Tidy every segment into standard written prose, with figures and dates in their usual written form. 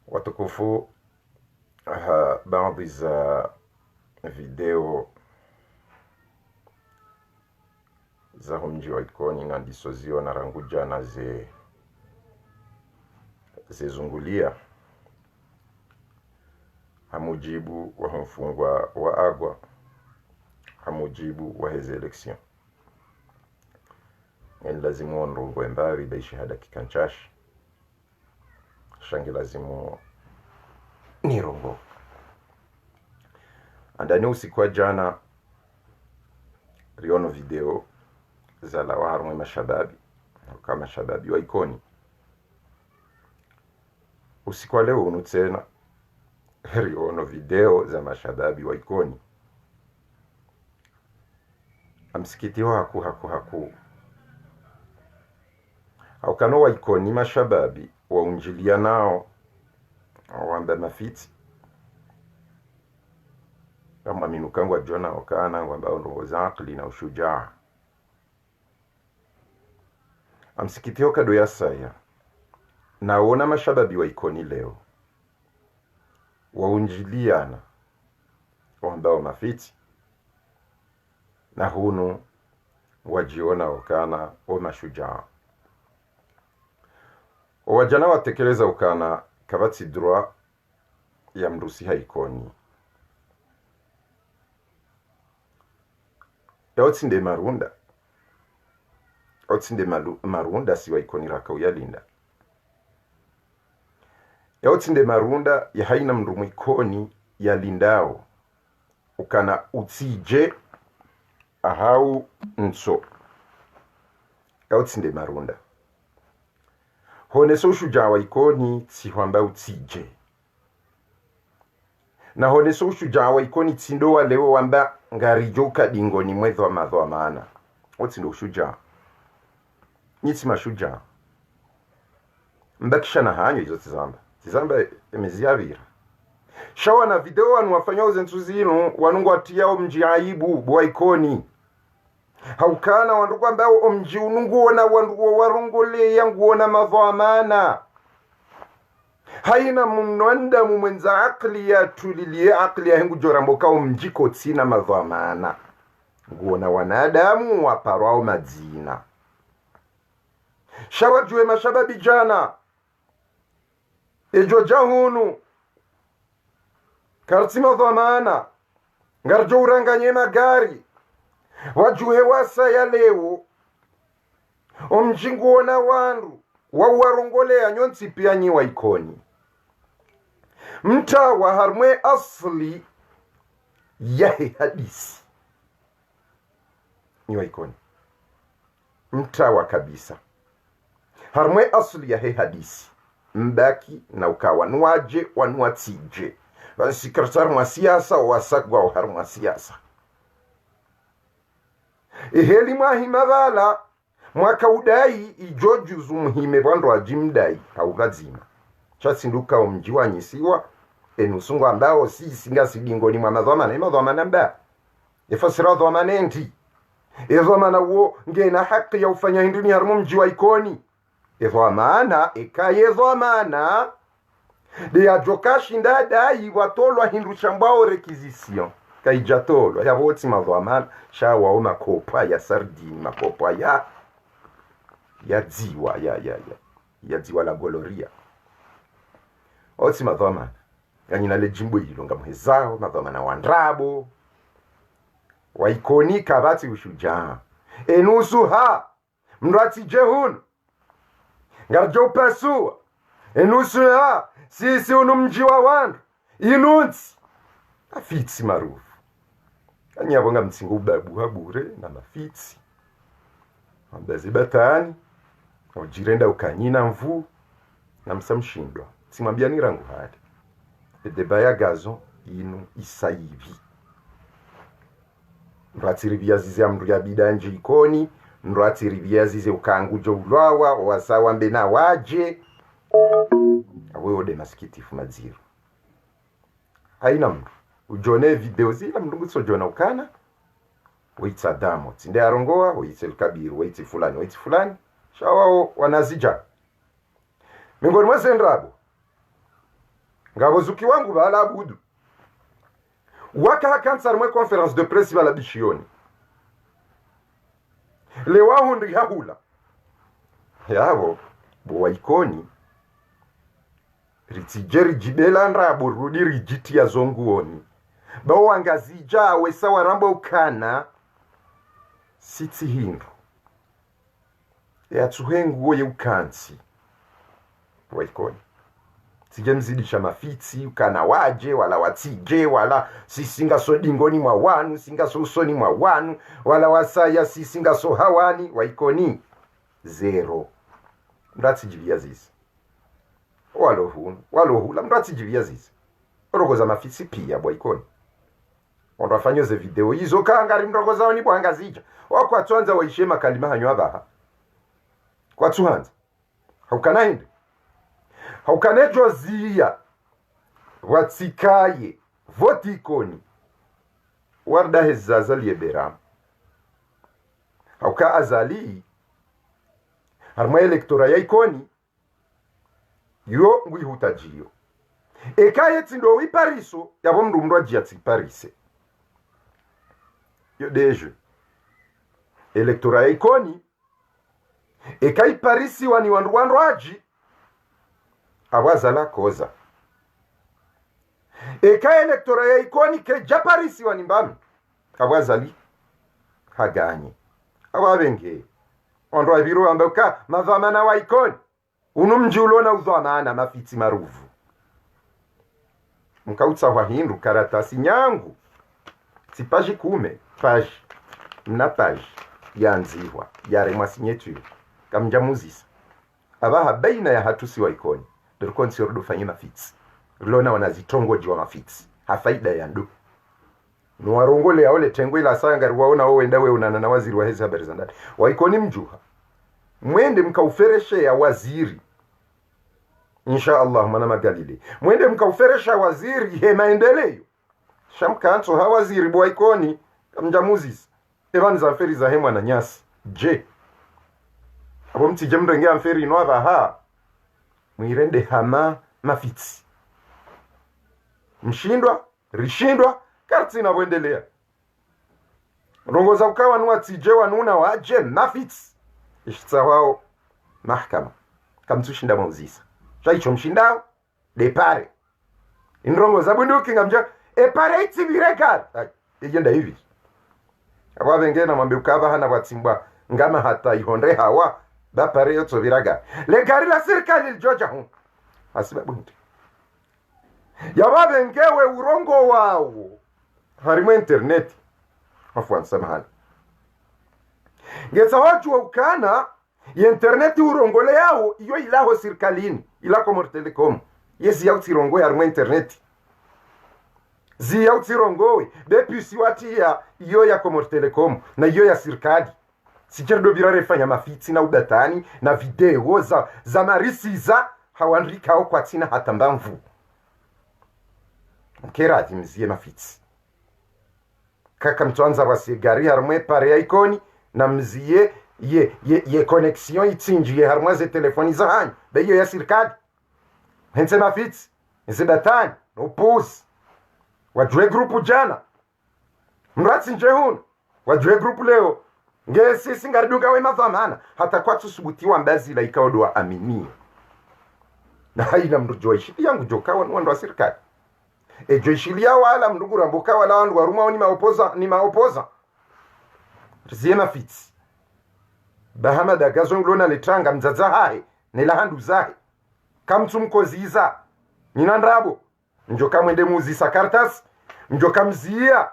Watukufu, baadhi za video za mji wa Ikoni na disozio na ranguja na zezungulia hamujibu wa mfungwa wa agwa, hamujibu wa heze election ngeni lazimu onrungo embari baishi hada kikanchashi shangi lazimu nirongo andani usiku wa jana riono video za la waharumwe mashababi kama shababi wa Ikoni. Usiku wa leo unu tena riono video za mashababi wa Ikoni. Amsikiti wa haku haukano wa Ikoni mashababi waunjilia nao wamba mafiti kama minukangu wa jona wakana wamba onroza akli na ushujaa. Amsikitio kado ya saya naona mashababi wa Ikoni leo waunjiliana wambao mafiti na hunu wajiona wakana o mashujaa. Wajana watekeleza ukana kabati droit ya mrusi haikoni yaotsinde marunda otsinde marunda siwa Ikoni raka uyalinda yaotsinde marunda ya haina mndumu Ikoni ya lindao ukana utsije ahau nso yaotsinde marunda honeso ushujaa wa Ikoni tsihwamba utsije na honeso ushujaa wa Ikoni tsindo wa leo wamba ngarijoka dingoni mwezo wa madho wa maana otsindo ushujaa nitsi mashujaa mbakisha na hanyo hizo tizamba emeziavira shawa na video wanu wafanya uzentu zinu wanungu watiyao mji aibu bwa Ikoni haukana wandugu ambao omji ununguona wandugu warungule yanguona mavamana haina mnwanda mumwenza akli ya tulilie akli ya hengu joramboka omjiko tsina mavamana nguona wanadamu waparwao madzina shawajue mashababi jana ejo jahunu kartima dhamana ngarjo uranganye magari wajuhe wasa ya leo omjinguona wandu wawarongolea nyonsi pia nyi wa Ikoni mta wa harmwe asli yahe hadisi nyi wa Ikoni mta wa kabisa harmwe asli yahe hadisi mbaki na ukawa nuaje wanuatije sikaratar mwa siasa wasagwa wa harmwa siasa iheli mwahimavala mwaka udai ijojuzu muhime bwando ajimdai haugazima chasinduka omjiwanyisiwa enusungu ambao singa sigingoni mwa madhamana mba efasira dhamana enti edhamana wo ngena haki ya ufanya hinduni harmu mji wa Ikoni edhamana ekaye dhamana de ajokashi ndadai watolwa hindu chambao requisition kaijatolwa ya voti madhamana shawa o makopa ya sardine makopa ya dziwa ya dziwa la goloria oti madhamana yani na lejimbo ilonga mhezao madhamana wandrabo wa Ikoni kabati ushujaa enusu ha mrati jehun ngarjo pasua enusu ha sisi unumji wa wandu inunzi afitsi marufu kanyabonga mtsingo ubabu habure na mafitsi ambazi batani ujirenda ukanyina mvu na msamshindwa simwambia ni rangu hadi edebaya gazo inu isaivi nratirivia zize amndu ya bidanje Ikoni nratirivia zize ukangujo ulwawa wasawa mbena waje awewo de masikitifu maziru haina mndu ujone video zila mndu ngutso jona ukana waitsa damo tsinde arongoa waitse kabiru waitse fulani shawao wanazija mingoni mwa sendrabo ngabo zuki wangu bala abudu waka kansar mwe conference de presse bala bishioni le wahundi hahula yabo bo waikoni ritijeri jibela ndrabo rudi rijiti ya zonguoni bao wangazija wesa waramba ukana siti hindu ya tuhengu ye ukansi waikoni sije mzidisha mafitsi ukana waje wala watije wala sisinga so dingoni mwa wanu singa so usoni mwa wanu wala wasaya sisinga so hawani waikoni zero mrati jivia zizi walohula mrati jivia zizi rogoza mafitsi pia waikoni ondafanyoze video hizo kangari mrogoza wani bwanga zija wako atwanza waishema kalima hanyo abaha kwa tuhanza haukanainde haukanejo zia watsikaye votikoni warda hezaza liebera hauka azali harma elektora ya ikoni yo ngui hutajiyo ekaye tsindo wipariso yabo mndu ajia tsiparise yo deje elektora ya ikoni ekai parisi wani wandu aji awazala koza eka elektora ya ikoni ke japarisi wani mbami awazali haganye awabenge wandu abiru ambauka mavamana wa ikoni unumji ulona udhamana mafiti maruvu mkautsa wahindu karatasi nyangu tipaji kume paji na paji yanziwa yare mwasinyetu kamja muzisa abaha baina ya hatusi wa ikoni dorikoni siordo fanyi mafitsi lona wanazitongoji wa mafitsi hafaida ya ndu nuwarongole ya ole tengwe ila sanga ruwaona wenda we unana na waziri wa hezi habari za ndani wa ikoni mjuha mwende mkaufereshe ya waziri insha Allah mana magalile mwende mkauferesha waziri he maendeleo shamka anto ha waziri bwa ikoni kamja muzisa evani za feri za hemwa na nyasi je abo mtije mrenge amferi ino abaha mwirende hama mafitsi mshindwa rishindwa karti na bwendelea rongoza ukawa nuwa tije wanuna waje mafitsi ishitsa wao mahkama kamtushinda mauzisa chaicho mshindao depare inrongoza bunduki ngamja epare itibirekar yenda hivi aba bengena mwambe ukaba hana watsimbwa ngama hata ihonde hawa bapare yoto viraga le gari la serikali lijoja hu asibabu nti yababe ngewe urongo wao harimo internet afwan samahani ngeza watu wa ukana ya internet urongole yao iyo ilaho serikalini ilako mortelecom yezi yao tirongo ya harimo internet zi yao tirongo depuis siwati ya iyo ya komortelecom na iyo ya serikali sijerdo birare fanya mafiti na udatani na video za marisiza hawanrikao kwa tina hata mbamvu mkerati mzie mafiti kaka mtuanza wasigari harmwe pare ya ikoni na mzie ye connexion itinji ye harmwe ze telefoni za hanyu beyo ya sirkadi hense mafiti nse datani no puzi wajue grupu jana mratsi njehun wajue grupu leo ngesi singaridunga we mavamana hata kwa tusubutiwa mbazi la ikaodwa amini na haina mrujoishi yangu jokawa wandu wa serikali joishilia wala mndugu rambuka wala wandu waruma ni maopoza rizema fitsi bahama dagazo ngulona letranga mzaza hae nila handu zahe kamtumkoziza ninandrabo njoka mwende muzisa kartas njoka mzia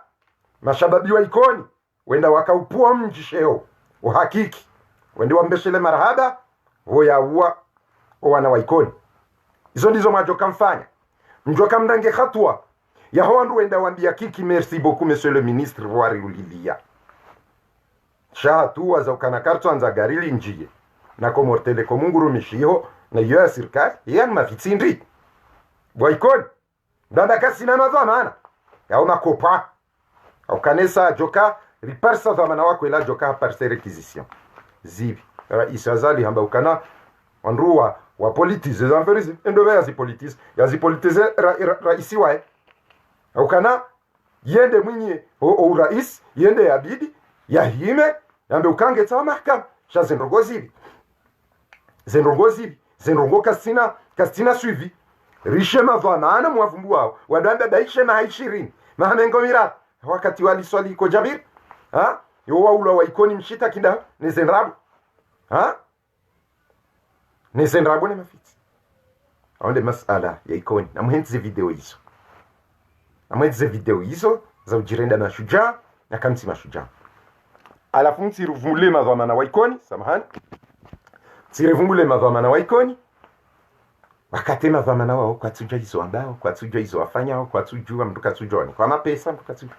mashababi wa ikoni wenda wakaupua mjisheo uhakiki wende wambeshele marahaba hoya uwa wana wa ikoni izo ndizo majoka mfanya njoka mdange hatua ya hoandu wenda wambia kiki merci beaucoup monsieur le ministre voari ulilia shahatua za ukanakarto anza garili njie na komortele komunguru mishiho na iyo ya sirkari yani mafitsindri wa ikoni ndanda kasi na mazamana yao makopa au kanesa joka riparsa zamana wako ila joka parse requisition zivi isazali hamba ukana wanruwa wapolitize zamferizi endo yazipolitize raisi wae ukana yende mwinyi o rais yende yabidi yahime yambe ukange tsa mahakama sha zendrongo kastina suivi rishe mavamana mwavumbu wao wadamba baishe maha 20 mahamengo mira wakati wali swali ko Jabir yo waula wa ikoni mshita kinda nezenrabu nezenrabu ne mafiti aonde masala ya ikoni namwenze video hizo za ujirenda na shujaa na kamsi mashujaa alafu mtiruvumule mavamana wa ikoni samahani tirevumule mavamana wa ikoni wakati mavamana wao kwa tujua hizo ambao kwa tujua hizo wafanya kwa tujua mtu katujua kwa mapesa mtu katujua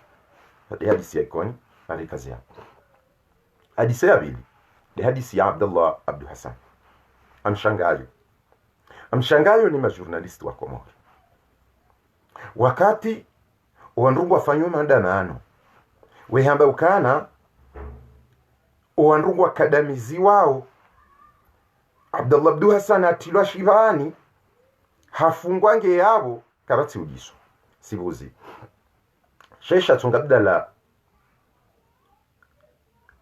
hadisi ya ikoni alikazi yao hadisi ya pili ni hadisi ya Abdullah Abdu Hassan amshangayo ni majournalisti wa Komoro wakati wanrungu wafanywa maandamano wehamba ukana wanrungu wakadamizi wao Abdullah Abdu Hassan atilwa shivani hafungwange yabo kabati ugiso sibuzi shesha tunga Abdallah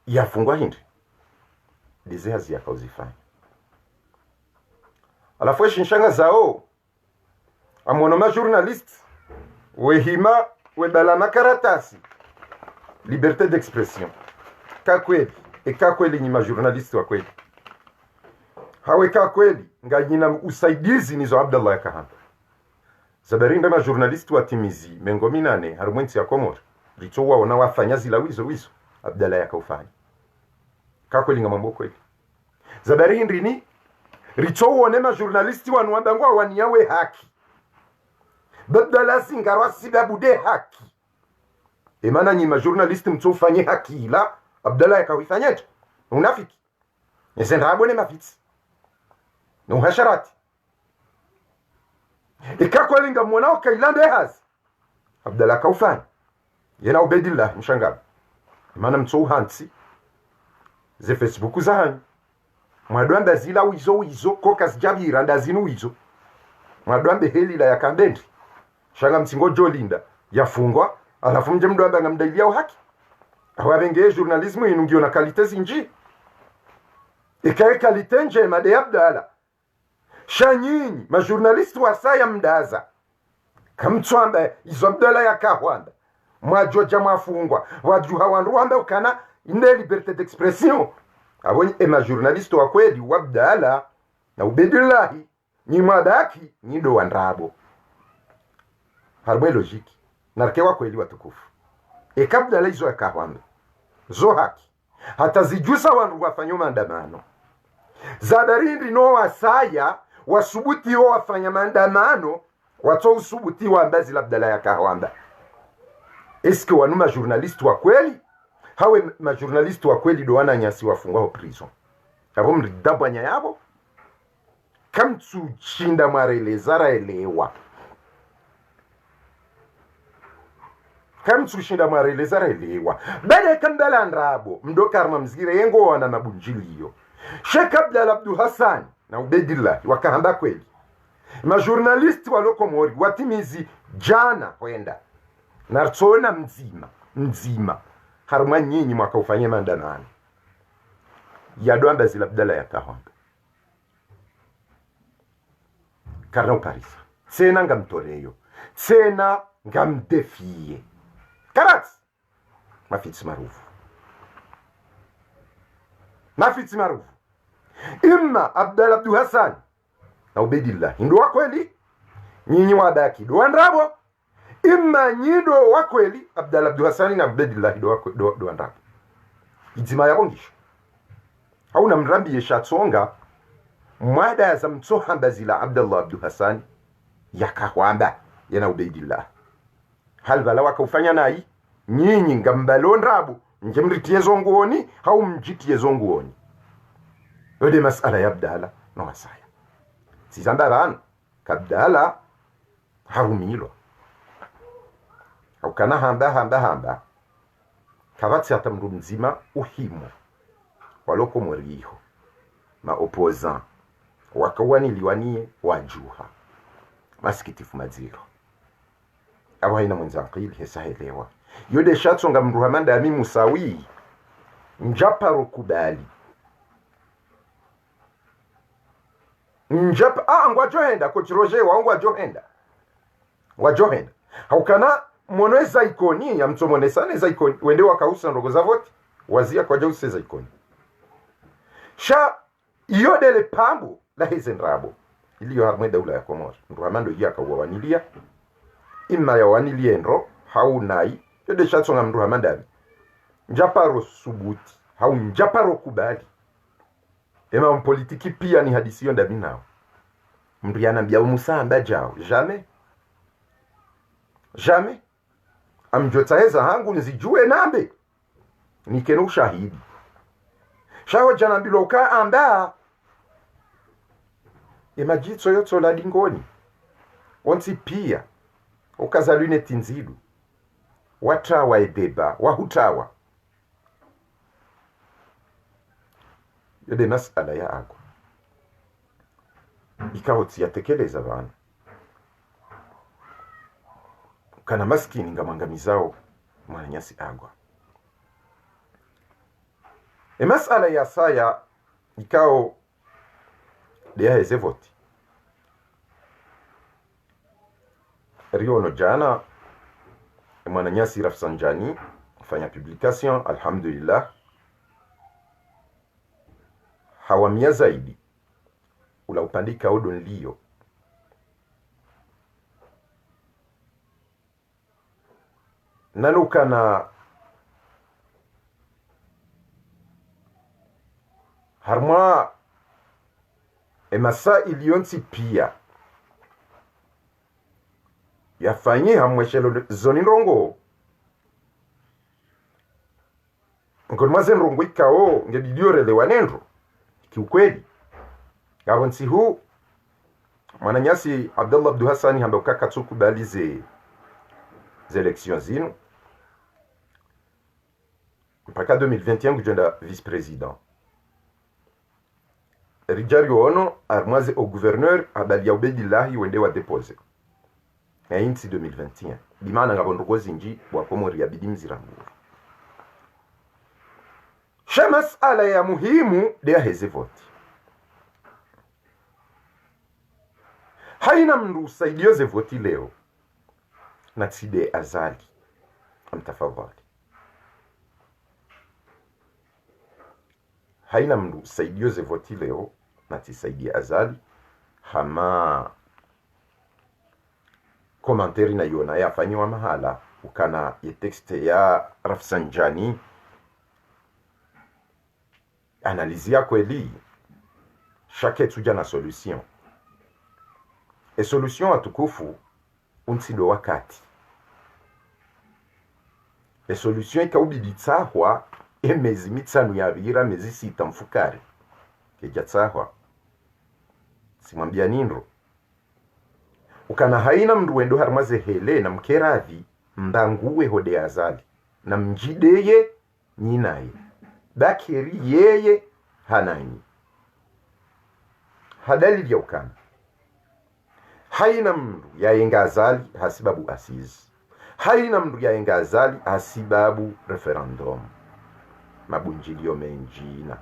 yafungwa hindi dizehazi yakauzifanya alafu shinshanga zao amwono ma journalist wehima webala makaratasi liberté d'expression kakweli ni ma journalist wa kweli hawe kakweli nganyina usaidizi nizo Abdallah yakahamba zabarinda ma journalist wa timizi mengominane harumwensi ya Komoro litowa wana wafanya zila wizo Abdallah yakaufanya kakweli ngamambo kweli zabarindi ni richowo nema journalisti wanu wabangwa waniyawe haki badala singarwa sibabu de haki emana nyima journalisti mtofanye haki ila Abdallah yakawifanyeta unafiki nesenrabo ne mafitsi no hasharati ikakweli ngamwonao kailande hazi Abdallah kaufanya yena Ubedillah mshangaba emana mtouhansi ze Facebook zanyu mwadwamba zila wizo koka zijabira ndazinu wizo mwadwambe helila ya kambendi shanga msingo jolinda yafungwa alafu mje mdwamba ngamdailia haki awabenge journalism inungio na kalite zinji ikae kalite nje made Abdallah shanyinyi ma journalist wa saya mdaza kamtswamba izo Abdallah yakahwanda mwajoja mwafungwa wajuha wanruamba ukana ine liberté d'expression abonye ma journaliste wa kweli wa Abdallah na Ubedillah ni mwadaki ni do wandrabo harbe logique narke wa kweli watukufu kabla hizo yakahwamba zo haki hata zijusa wanru wafanya maandamano zabarindi no wasaya wasubuti wafanya maandamano wato usubuti wa mbazi la Abdallah yakahwamba eske wanuma journaliste wa kweli hawe ma journaliste wa kweli do wana nyasi wafungwa ho prison abo mridabanya yabo kamtsu chinda marelezara elewa bale kambala ndrabo mdokarma mzire yengo wana mabunjiliyo Sheikh Abdallah Abdu Hassan na Ubedillah wakahamba kweli ma journaliste wa Komoro watimizi jana kwenda nartsona mzima haruma nyinyi mwaka ufanye maandamano yadwamba zila Abdallah yakahamba karna uparisa tsena ngamtoreyo tsena ngamdefie karats mafitsi marufu imma Abdallah Abdu Hassan na Ubedillah ndo wa kweli nyinyi wadaki do ndrabo imma nyido wa kweli Abdallah Abdu Hassan na Ubedillah do ndrabo idzima yakongisho hauna mrambi yeshatsonga mwada ya zamtsohamba zila Abdallah Abdu Hassan yakahwamba yana Ubedillah halvala wakaufanya nai nyinyi ngambalo ndrabo nje mritiye zonguoni hau mjitiye zonguoni ode masala ya Abdallah no wasaya sizambarana kabdala harumilo au kana hamba kabati hata mndu mzima uhimo waloko mweriho ma opposant wakawaniliwanie wajuha masikitifu maziro abo haina mwenzakili hesahelewa yode shatsonga mruhamanda ami musawi njaparo kubali ngwajohenda kochiroje wangu wajohenda haukana monweza ikoni ya mtomonesane za ikoni wende wakausa ndogo za voti wazia kwa jause za ikoni sha iyodele pambu la hezenrabo iliyo harmwe daula ya Komoro nduhamando yaka wawanilia ima ya wanilie nro haunai yode shatsonga mruhamanda njaparo subuti hau njaparo kubali ema mpolitiki pia ni hadisiyo ndabi nao mndu yanambia umusamba jao jamais amjotaheza hangu nzijue nambe nikeno ushahidi shaho janambilo ka amba emajitso yotso la dingoni onti pia ukazalune tinzilu watawa edeba wahutawa yode masala ya agwa ikawoti yatekeleza bana kana maskini ngamwangamizao mwananyasi agwa masala ya saya ikao deya hezevoti riono jana mwananyasi Rafsanjani fanya publication alhamdulillah hawamia zaidi ula upandika odo nliyo nalukana harma emasa iliyonsi pia yafanye hamweshelo zoni rongo ngolmaze rongo ikao ngedidiorele wanendro kiukweli gabonsi huu mwananyasi Abdallah Abdu Hassani hamba ukaka tsuku balize élections zinu mpaka 2021 kujenda vice-président rijario ono armaze au gouverneur abali Ubedillahi wende wa depose na inti 2021 bimana ngabondogo zinji wakomori ya bidimziranguru shamas ala ya muhimu de heze vote haina mndu usaidio ze voti leo na tside azali amtafadhali haina mndu usaidio ze voti leo na tisaidia azali hama komanteri na yona ya fanyiwa mahala ukana ye texte ya Rafsanjani analizia kweli chaque tuja na solution e solution atukufu untido wakati e solution ikaubibitsahwa emezi mitsanu yabira mezi sita mfukari kejatsahwa simwambia nindro ukana haina mndu wendo harmaze hele na mkeravi mbanguwe hode azali na mjideye nyinaye bakeri yeye hanani hadalili ya ukana haina mndu yaenga azali hasibabu asizi haina mndu yaenga azali hasibabu referendum mabunjilio menjina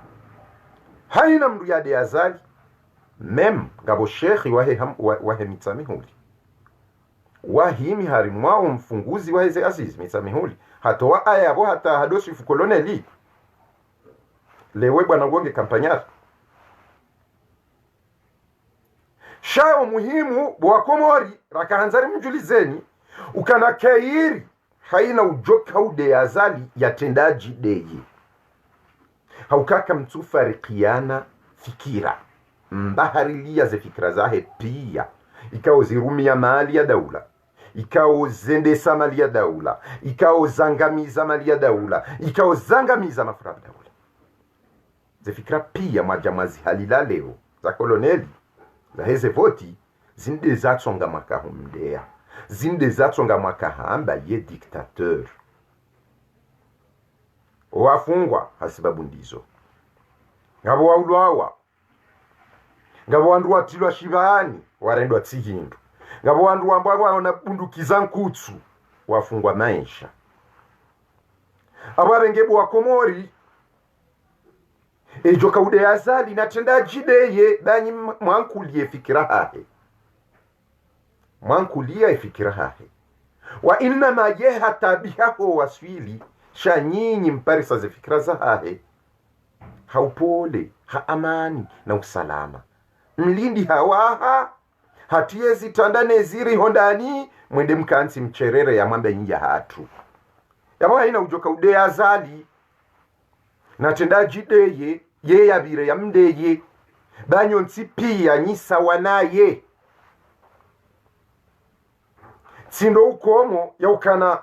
haina mndu yade azali mem ngabo shekhi wahe mitsamihuli wahimi harimwao mfunguzi waheze azizi mitsamihuli hatowa ayabo hata hadosi fukoloneli lewe bwana ngonge kampanyari shao muhimu bwa Komori rakahanzari mjulizeni ukana kairi haina ujoka ude azali yatendaji deye haukaka mtufarikiana fikira mbaharilia ze fikira zahe pia ikao zirumia mali ya daula ikao zendesa mali ya daula ikao zangamiza mali ya daula ikao zangamiza mafura daula ze fikira pia majamazi halila leo za koloneli za heze voti zinde zatsonga makahumdea zinde zatsonga makahamba ye dictateur wafungwa hasibabu ndizo ngabo waulwawa ngabo wandu watilwa shibani warendwa tsihindu ngabo wandu wambwa wanabundukiza nkutsu wafungwa maisha abo abengebu wa Komori ejo kaude azali natenda jideye banyi mwankulie fikira hahe mwankulia ifikira hahe wa inna ma yeha tabihaho waswili sha nyinyi mparisa ze fikira za hahe haupole ha amani na usalama mlindi hawaha hatiezi tandane ziri hondani mwende mkansi mcherere ya mwambe njia hatu yamwa ina ujoka ude azali natenda jideye ye yabire ya mdeye banyo ntsipia nyisa wanaye tsindo ukomo ya ukana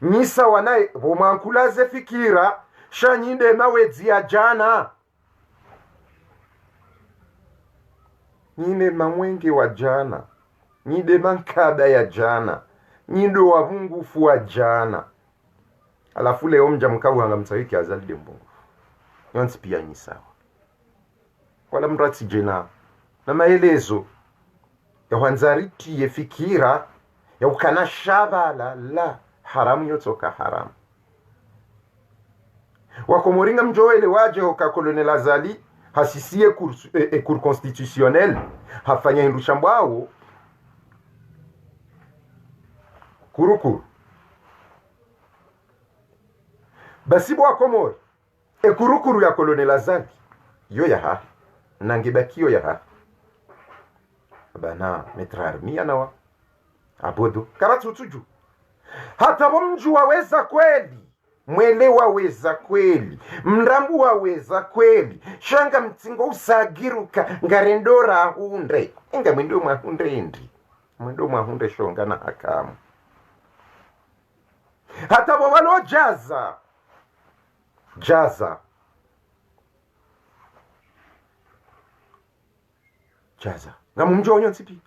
nyisa wanaye vomankulaze fikira shanyinde mawezi ya jana nyine mamwenge wa jana nyide mankada ya jana nyindo wa mungufu wa jana alafu leo mja mkabu hanga mtawiki azalide mbungu yonsi pia nyisawa wala mrati jena na maelezo ya wanzariti ye fikira ya ukana shabala la haramu yotoka haramu wakomoringa mjoele waje hoka kolonel azali hasisie cour constitutionnel hafanya hindushambwao kurukuru basibo wakomori kurukuru ya kolonel azali yo ya ha nangebakio ya ha bana metra armia nawa abodo karatutuju hata mju waweza kweli mwele waweza kweli mrambu waweza kweli shanga mtingo usagiruka ngarendora hunde inga mwendo mahunde ndi mwendo mahunde shonga na hakamu hata walo jaza na mumjonyo nsipi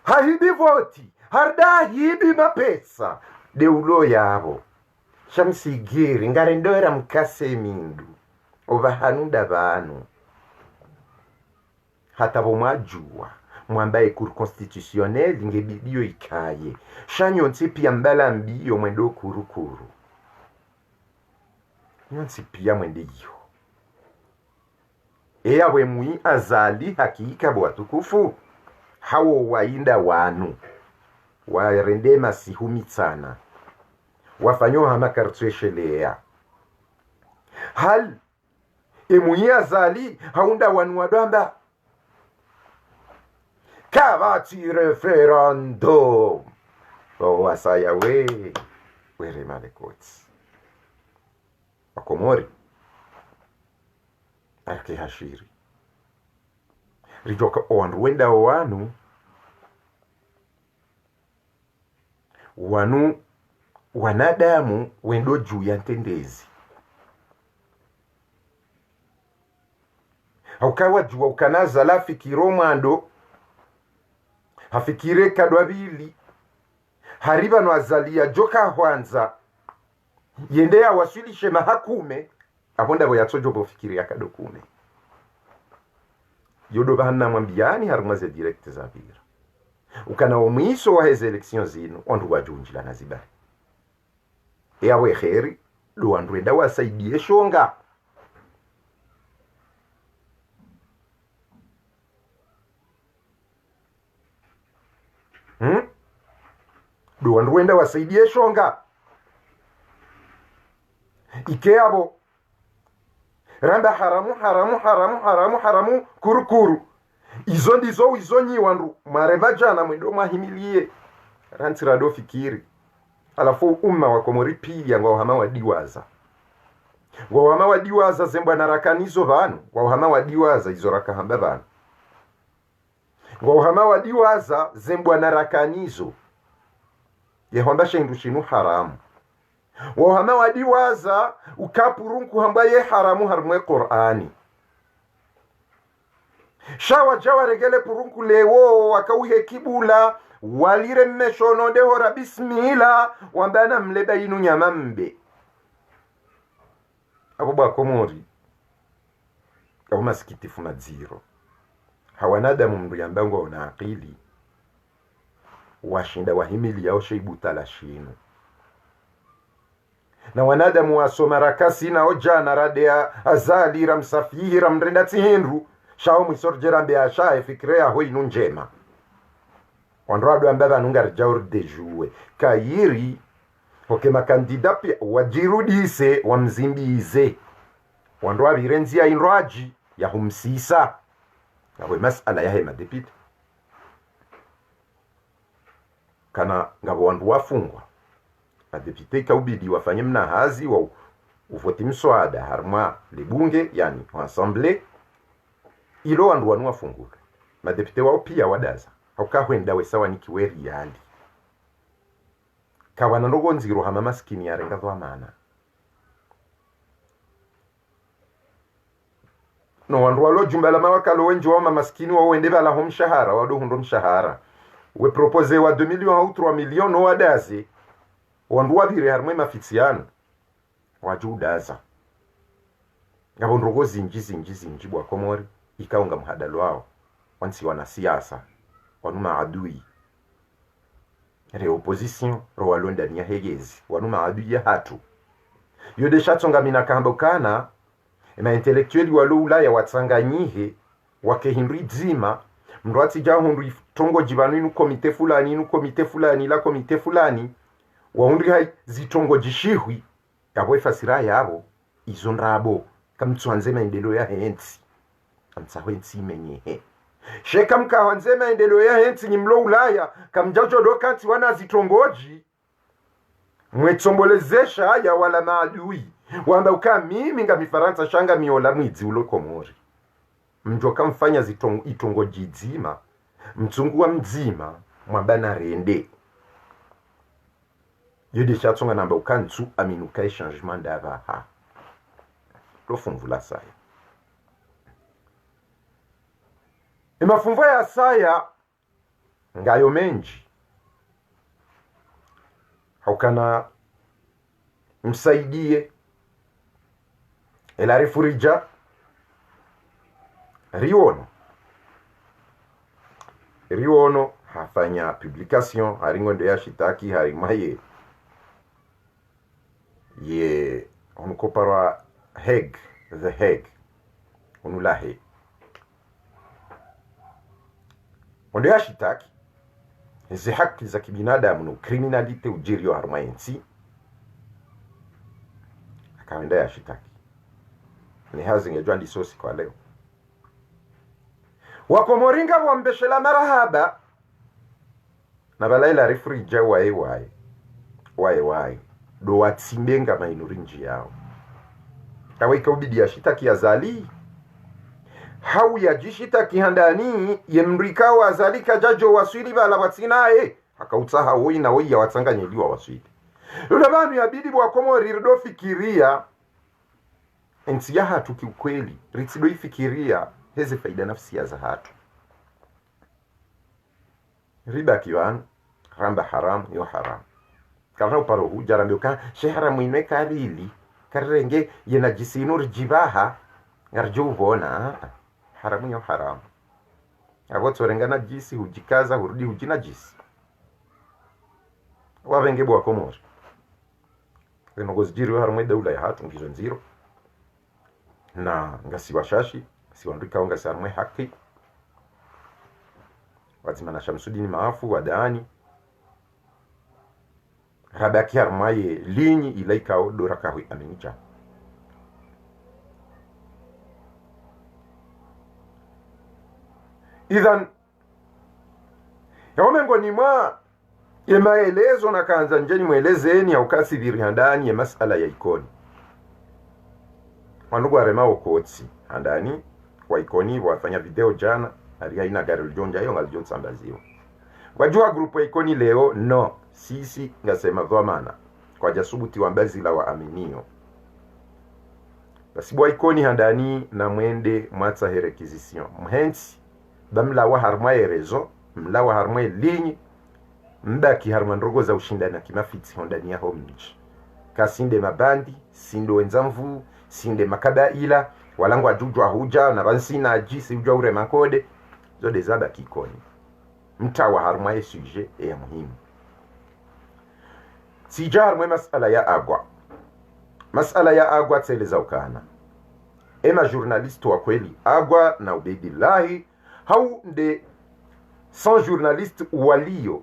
hahibi voti harda hibi mapesa de ulo yabo shamsigiri ngarendora mkase mindu ovahanuda vanu hata bomajua mwambaye cour constitutionnel ngebidio ikaye shanyo nsipi mbala mbiyo mwendo kurukuru nsipi ya mwendiyo eyawe mwi azali hakika bwatukufu hawo wainda wanu warende masihumi sana wafanyo hama kartreshelea hal emui azali haunda wanu wadamba kavati referendum wasaya were malekoti wakomori arke hashiri rijoka onwenda wanu wanadamu wendo juu ya ntendezi haukawa jua ukanaza la fikiro mando hafikire kadwabili hariba no azalia joka hwanza yende ya wasilishe mahakume abonda bo yatsojo bo fikiri akadokume yodo bana mwambiani harumaze direct zavira ukana omwiso wa heze election zino ondu wajunjila nazibari eyawe kheri do wandu enda wasaidie shonga do wandu enda wasaidie shonga ikeabo ramba haramu kurukuru izo ndizo izonyi wandu mareva jana mwendo mahimilie rantira do fikiri alafu umma wa Komori pia ngwa hama wadiwaza zembwa narakanizo banu ngwa hama wadiwaza izo rakahamba banu ngwa hama wadiwaza zembwa narakanizo yehomba shendu shinu haramu wahama wadiwaza ukapurunku hambaye haramu harumwe Qur'ani shawa jawa regele purunku lewo wakauhe kibula walire mmeshono dehora bismillah wambana mleba inu nyamambe abo ba Komori au masikitifu madziro hawanadamu mndu yambangu wana akili washinda wahimili yao sheibuta la shinu na wanadamu wasoma rakasi na ojana radea azali ramsafihi ramrenda tihenru shao mwisorjera mbe ashae fikire yaho inu njema wanrado ambaba nungar jaur de jouer kairi hoke makandida pia wajirudise wamzimbize wanrwa birenzi ya inraji ya humsisa nawe masala ya hema depite kana ngabo wandu wafungwa madepite kaubidi wafanye mnahazi wa uvoti mswada harma libunge yani ensemble ilo wandu wanu wafungura madepite wao pia wadaza haukahwenda wesawa nikiweri yali kawana ndogo nziro hama maskini yarenga dhwa mana no wandu walo jumbala mawakalo wenji wama maskini wa wende bala ho mshahara wado hundo mshahara we propose wa 2 millions au 3 millions no wadazi wandu wabire harmwe mafitiano wajudaza ngabo ndogo zinji bwa Komori ikaunga mhadalo wao wansi wana siasa wanu maadui re opposition ro walonda ni hegezi wanu maadui ya hatu yode shatonga mina kambokana ema intellectueli walo ulaya watsanganyihe wake hinri dzima mrwati ja hunri tongo jibanu inu komite fulani la komite fulani wa hunri hai zitongo jishihwi yabo ifasira yabo izo nrabo kamtsuanze maendelo ya hensi amtsaho hensi menyehe sheka mkawanze maendelo ya hensi nyimlo ulaya kamjajo dokanti wana zitongoji mwetsombolezesha haya wala maadui wamba uka mimi nga mifaransa shanga miola mwizi ulo Komori mjoka mfanya itongoji dzima mzungu wa mzima mwabana rende yode chatsonga namba ukantsu aminuka changement d'avaha lo funvula saya emafumva ya saya ngayo menji haukana msaidie ela refurija riono hafanya publication haringo ya shitaki harimaye ye onukoparwa the Hague onulahe onde ya shitaki hizi haki za kibinadamu no criminalite ujirio harmayensi akawenda ya shitaki ni hazi ngejwa ndisosi kwa leo wakomoringa wambeshela marahaba na balaila refrija wae do watsimbenga mainurinji yao kawaika ubidi ya shitaki ya zali hau ya jishitaki handani yemrika wa zali kajajo waswili bala watsinae hakautsaha woi na woi ya watsanganyeliwa waswili lula banu ya bidi wakomori rido fikiria ensi ya hatu kiukweli ritsido ifikiria heze faida nafsi ya za hatu riba kiwan ramba haram yo haram kalra uparo hujara mbioka shehara mwinwe karili karenge yena jisinur jibaha ngarjo ubona haramu yo haram aboto rengana jisi hujikaza hurudi hujina jisi wabenge bwa Komori ngozijiri haramwe daula ya hatu ngizo nziro na ngasi washashi siwandika onga sarmwe haki wazimana Shamsudini maafu wadaani rabaki harmaye linyi ilaika odora kahui amenicha idhan yaumengo ni mwa ye maelezo na kanza njeni mwelezeni ya ukasi virihandani ya masala ya ikoni wandugu arema okotsi handani kwa ikoni wafanya video jana aria ina gari ljonja yo ngaljon sambaziwa wajua grupo ikoni leo no sisi ngasema dhamana kwa jasubuti wa mbazi la waaminio basibwa ikoni handani na mwende mwatsa herekizisyon mhensi bamla wa harmaye rezo mla wa harmaye linyi mbaki harmandrogo za ushindana kimafitsi hondani ya homnich kasinde mabandi sindo wenzamvu sinde makabaila walangu ajujwa huja na bansina ajisi ujwa ure makode zo dezaba kikoni mtawa haruma ye sujet ya muhimu sijar mwe masala ya agwa. Masala ya agwa tseleza ukana ema journaliste wa kweli agwa na ubedillahi hau nde sans journaliste walio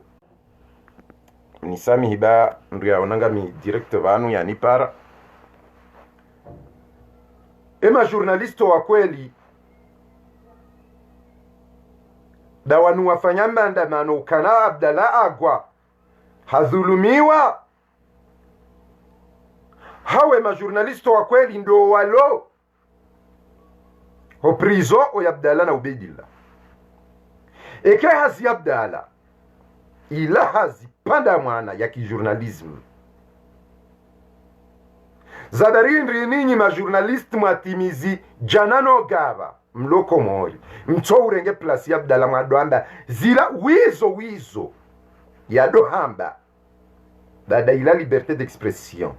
nisami hiba nduya onanga mi direct vanu yani para ema journaliste wa kweli da wanu wafanya maandamano kana Abdalla agwa hadhulumiwa hawe majournaliste wa kweli ndo walo ho prison o Abdalla na Ubeidillah eke hazi Abdalla ila hazi panda mwana ya kijournalisme zadarindri ninyi majournaliste mwatimizi janano gava mloko mori mto urenge place ya Abdalla mwadwamba zila wizo ya dohamba dada ila liberté d'expression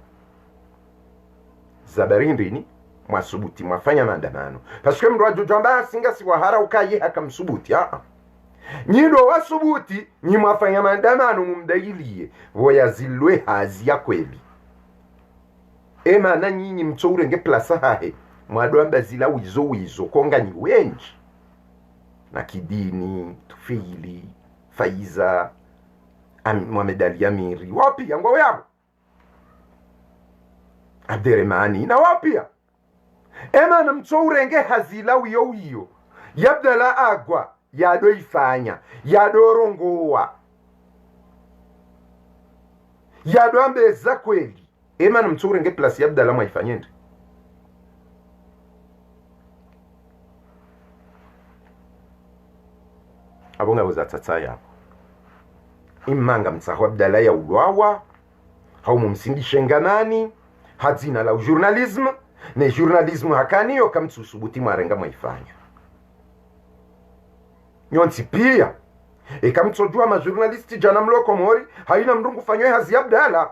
zabarindrini mwasubuti mwafanya maandamano parce que mrwa jojamba singa si wahara ukaye akamsubuti nyindo wasubuti nyi mwafanya maandamano mumdailie voyazilwe hazi ya kweli ema na nyinyi mto urenge place hahe mwadwamba zila wizo konga ni wenji na kidini tufili Faiza Mohamed Ali Amiri wapi yango yabo Abderrahmani na wapi ema na mto urenge hazila wiyo Abdalla agwa yado ifanya yado rongoa yado ambeza kweli ema na mto urenge place ya Abdalla mwaifanyende abonga uzatata yabo imanga mtsaho Abdalla ya ulwawa hau mumsindishe nganani hazina la journalisme ne journalisme hakaniyo kamtsusubuti mwarenga mwaifanya nyonsi pia ikamtsojua ma journalisti jana mloko mori haina mrungu fanywe hazi Abdalla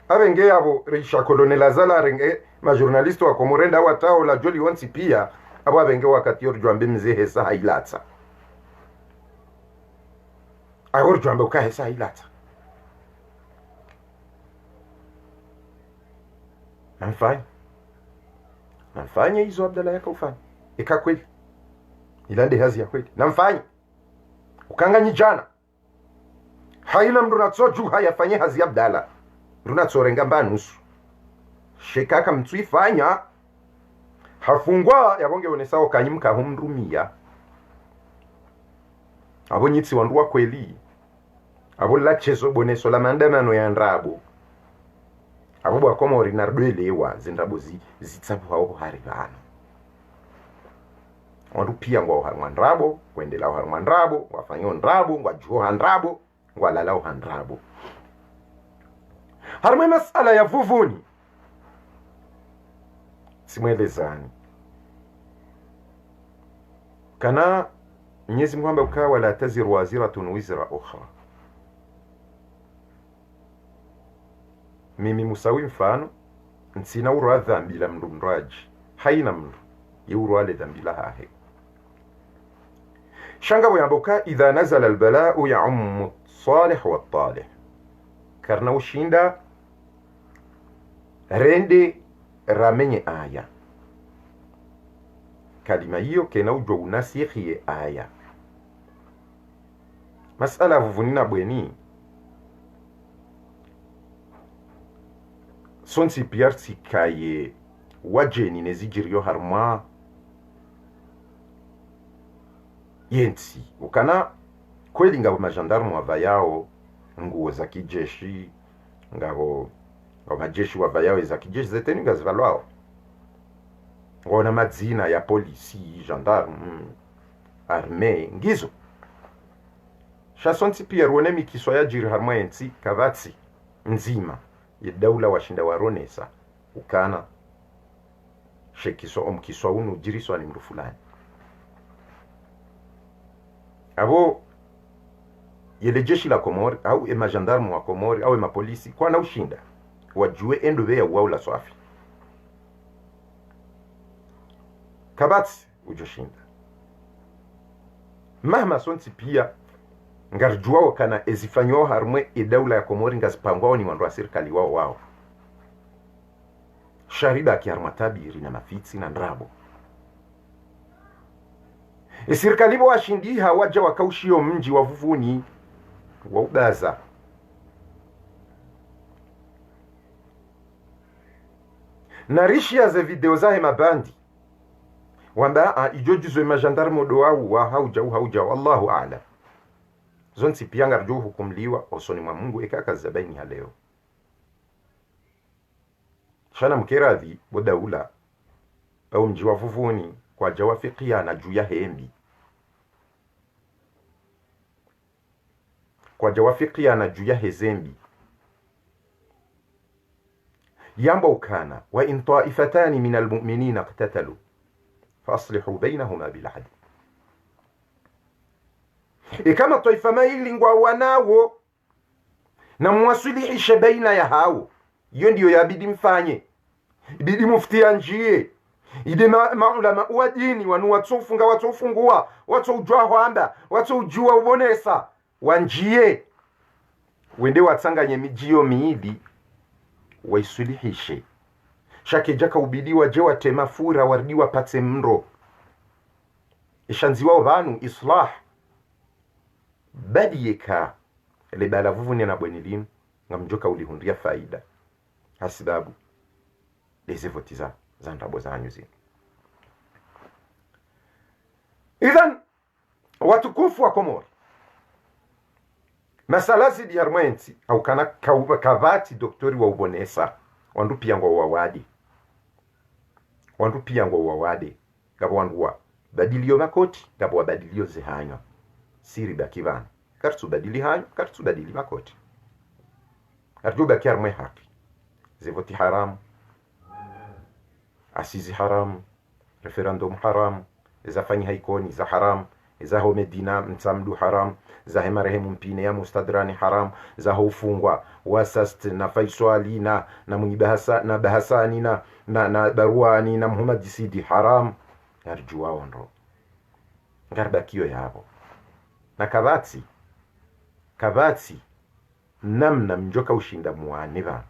abenge yabo reisha kolonela zala renge ma journalisti wa komorenda watao la joli onsi pia abo abenge wakati yorjwambe mzehe sa hailata agorjwambe ukahe sa hailata namfanya hizo Abdalla yaka ufanya ika kweli ilande hazi ya kweli namfanya ukanganyi jana haina mndu natsoju hayafanye hazi ya Abdalla mndu natsorenga mbanusu shekaka mtuifanya hafungwa yabonge onesao kanyimka humrumia abo nyitsi wandu wa kweli abo lachezo boneso la maandamano ya ndrabo abo bwakoma orinardwelewa zindrabo zitsabu hao haribano wandu pia ngwa harmandrabo kwendela harmandrabo wafanyo ndrabo ngwa juho handrabo ngwa lalao handrabo harma masala ya vuvuni simwelezani kana Mwenyezi Mungu ukawa wala taziru waziratun wizra ukhra mimi musawi mfano nsina urwa dhambi la mndu mraji haina mndu yurwale dhambi la hahe shanga wayamboka idha nazala albala'u ya'ummu salih wa talih karna ushinda rende ramenye aya kalima hiyo kena ujwa unasikhie aya masala vuvunina bweni sonsi piyar sikaye wajeni nezijiriyo harma yensi ukana kweli ngabo majandarmu wavayao nguo za kijeshi ngabo majeshi wavayao za kijeshi zeteni ngazivalwao ngona madzina ya polisi gendarme arme ngizo shasonsi pia ruone mikiswa ya jiri harma yensi kavatsi nzima yedaula washinda waronesa ukana shekiso omkiswa unu jiriswa ni mru fulani abo yele jeshi la Komori au ema gendarme wa Komori au ema polisi kwa na ushinda wajue endo ya waula swafi kabati ujoshinda mahma sonti pia ngarjuao kana ezifanywa harumwe edaula ya Komori ngazipangwao ni wandu wa serikali wao shariba kiarma tabiri na mafitsi na ndrabo serikali bo washindi hawaja wakaushio mji wa Vuvuni wa Ubaza na rishia ze video zahe mabandi wamba ijojizwe majandarmo doau wa hauja wallahu a'lam zonsi pia ngarjo hukumliwa osoni mwa Mungu ekaka zabaini ya leo shana mkeradhi bodaula au mji wa Vuvuni kwa jawafikia na juu ya hembi kwa jawafikia na juu ya hezembi yamba ukana wa in ta'ifatani min almu'minina iqtatalu faslihu bainahuma bil 'adl kama taifa maili ngwa wanawo na mwasilihishe baina ya hao hiyo ndio yabidi mfanye ibidi muftia njie ide maulama wa dini wanu watofunga watofungua watojua hwanda watojua ubonesa wanjie wende watsanganye mijio miidi waisulihishe shake jaka ubidi waje watema fura wardi wapate mro ishanziwao vanu islah badiyeka ele bala Vuvuni na Bwenilini ngamjoka ulihundia faida hasibabu leze votiza za ndabo za nyuzi. Idhan watukufu wa Komori masalazi di harmwensi au kana kavati doktori wa ubonesa wandu pia ngwa wawade gabo wandu wa badilio makoti gabo wa badilio zehanywa siri bakivana kartu badili hanyo kartu badili makoti arju bakiar mwe haki zevoti haram asizi haram referendum haram zafanyi haikoni za haram za ho Medina mtamdu haram za hemarehemu mpine ya mustadrani haram za ho ufungwa wasast na Faisali na Munibahasa na Bahasani na Baruani na Muhammad Sidi haram arju wao ndo ngarbakio yabo na kabati namna mjoka ushinda muaniva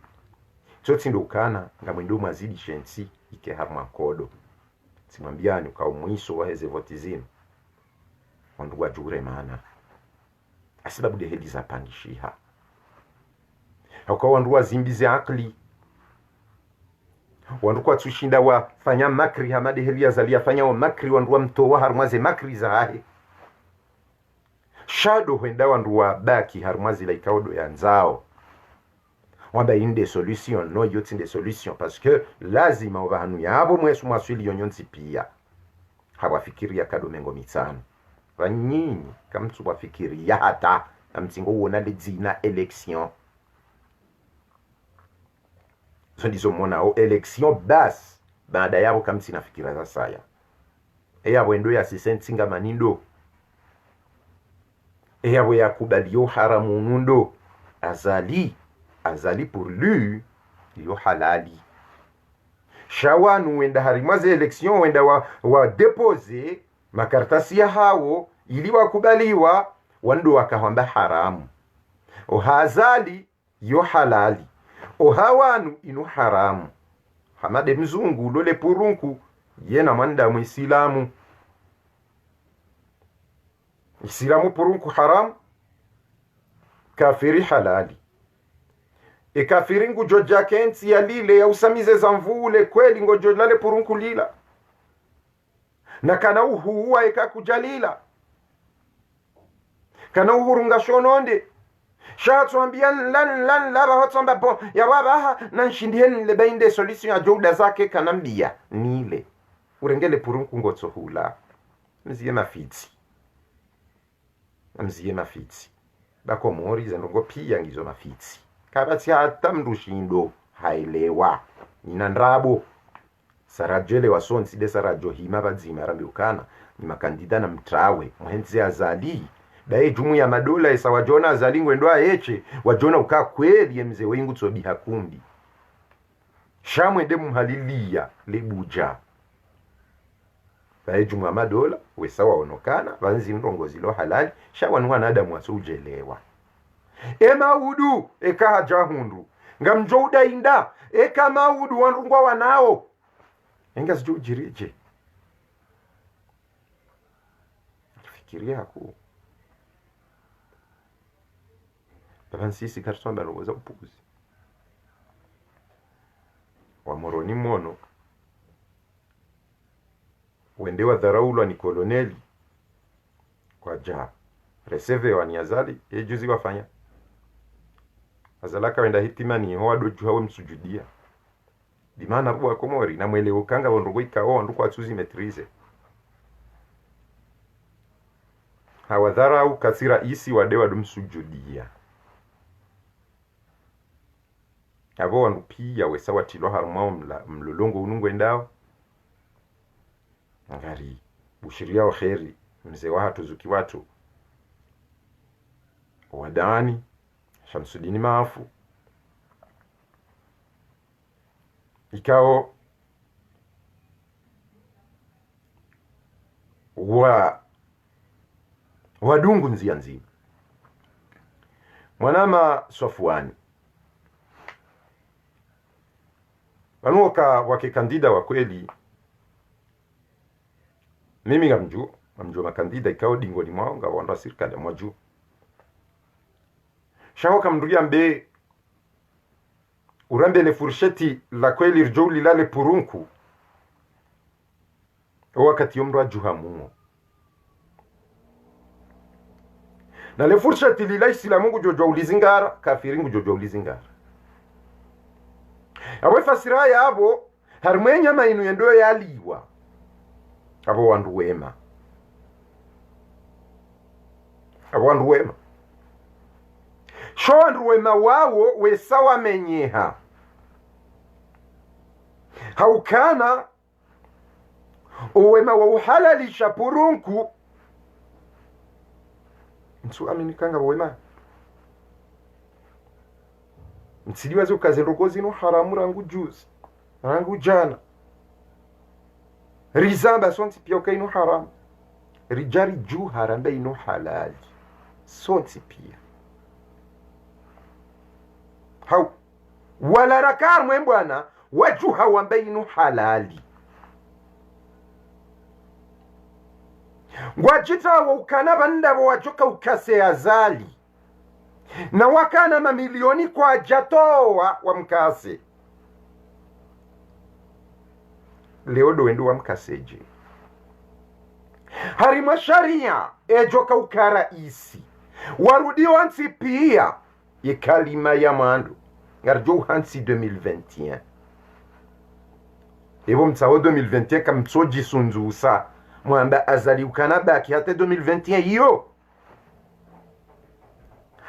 choti ndukana ngamwendo mazidi shensi ike harma kodo simwambiani kwa umwiso wa heze votizini wandu wajure maana asibabu de heli za pandishiha kwa wandu wazimbize akli wandu kwa tushinda wa fanya makri hamade heli azalia fanya wa makri wandu wa mtowa harmaze makri za hahe shado huenda wandu wa baki harmazi la ikaodo ya nzao wamba inde solution no yoti inde solution parce que lazima wahanu yabo mwesu mwaswili yonyonzi pia hawafikiria kadomengo mitano wanyinyi kamtu wafikiria hata na mtingo uona ledzina election so ndizo mona o election bas baada yabo kamti nafikira za saya yabo endo ya sisentinga manindo yabo ya kubalio haramu nundo azali pour lui yo halali shawanu wenda harimaze election wenda wa depose makartasi ya hao ili wakubaliwa wando wakahamba haramu ohazali yo halali ohawanu inu haramu hamade mzungu lole purunku yena manda muislamu islamu purunku haram kafiri halali kafiri ngujoja kensi ya lile ya usamize za mvule kweli ngojo lale purunku lila na kana uhuwa kujalila kana uhurunga shononde shatu ambian lan laba hotomba po ya baba na nshindien le bainde solution ya jouda zake kanambia nile urengele purunku ngotso hula mziye mafitsi bako mori zanongo pia ngizo mafitsi kabati hata mdushindo hailewa nina ndrabo sarajele wasonsi de sarajo hima bazima rambiukana ni makandida na mtrawe muhenzi azali dae jumu ya madola isa wajona azali ngwendo ayeche wajona uka kweli emze wengu tsobi hakumbi shamwe de muhalilia lebuja vaejumwa madola wesawa onokana vanzi ndongozi lo halali shawanwa nadamu asujelewa maudu ekahaja hundu ngamjouda inda eka maudu wanrungwa wanao enga siju jirije fikiria ku sisi karsomba roza upuzi wa moroni mono wende wa dharaulwa ni koloneli kwa jaa reseve wa niazali ejuzi wafanya azalaka wenda hitima ni hoa doju hawe msujudia dimana ruwa komori na mwele ukanga wondogo ikao wanduko atuzi metrize hawadharau kasira isi wadewa dumsujudia abo wanupia wesawa tilo harumao mlolongo unungu endao ngari bushiria wa kheri mzee wa hatuzuki watu wadani Shamsudini Maafu ikao wadungu nzia nzima mwanama Swafuani wanuoka wakikandida wa kweli mimi ngamju makandida ikao dingoni mwao nga wanda sirikali mwaju shahoka mruya mbe urambe le fursheti la kweli rjouli lale purunku wakati yomru ajuhamu na le fursheti lila isilamungu jojo ulizingara kafiringu jojo ulizingara awe fasira ya abo harumenya mainu yendo yaliwa abo wandu wema shondu wema wawo wesawa menyeha haukana uwema wa uhalalisha purunku mtu aminikanga wema mtsidiwazi ukazindogozi no haramu rangu juzi rangu jana rizamba sonti pia ukainu haramu rijari juu harambe ino halali sonti pia hau wala rakar mwembwana wajuha wambainu halali ngwajita wa ukana banda wa wajoka ukase azali na wakana mamilioni kwa jatoa wa mkase leo doendo wa mkaseje harima sharia ejoka ukara isi warudi wansi pia ye kalima ya mandu ngarjo hansi 2021 ebo mtsawo 2021 kamtsoji sunzusa mwamba azali ukana baki hata 2021 iyo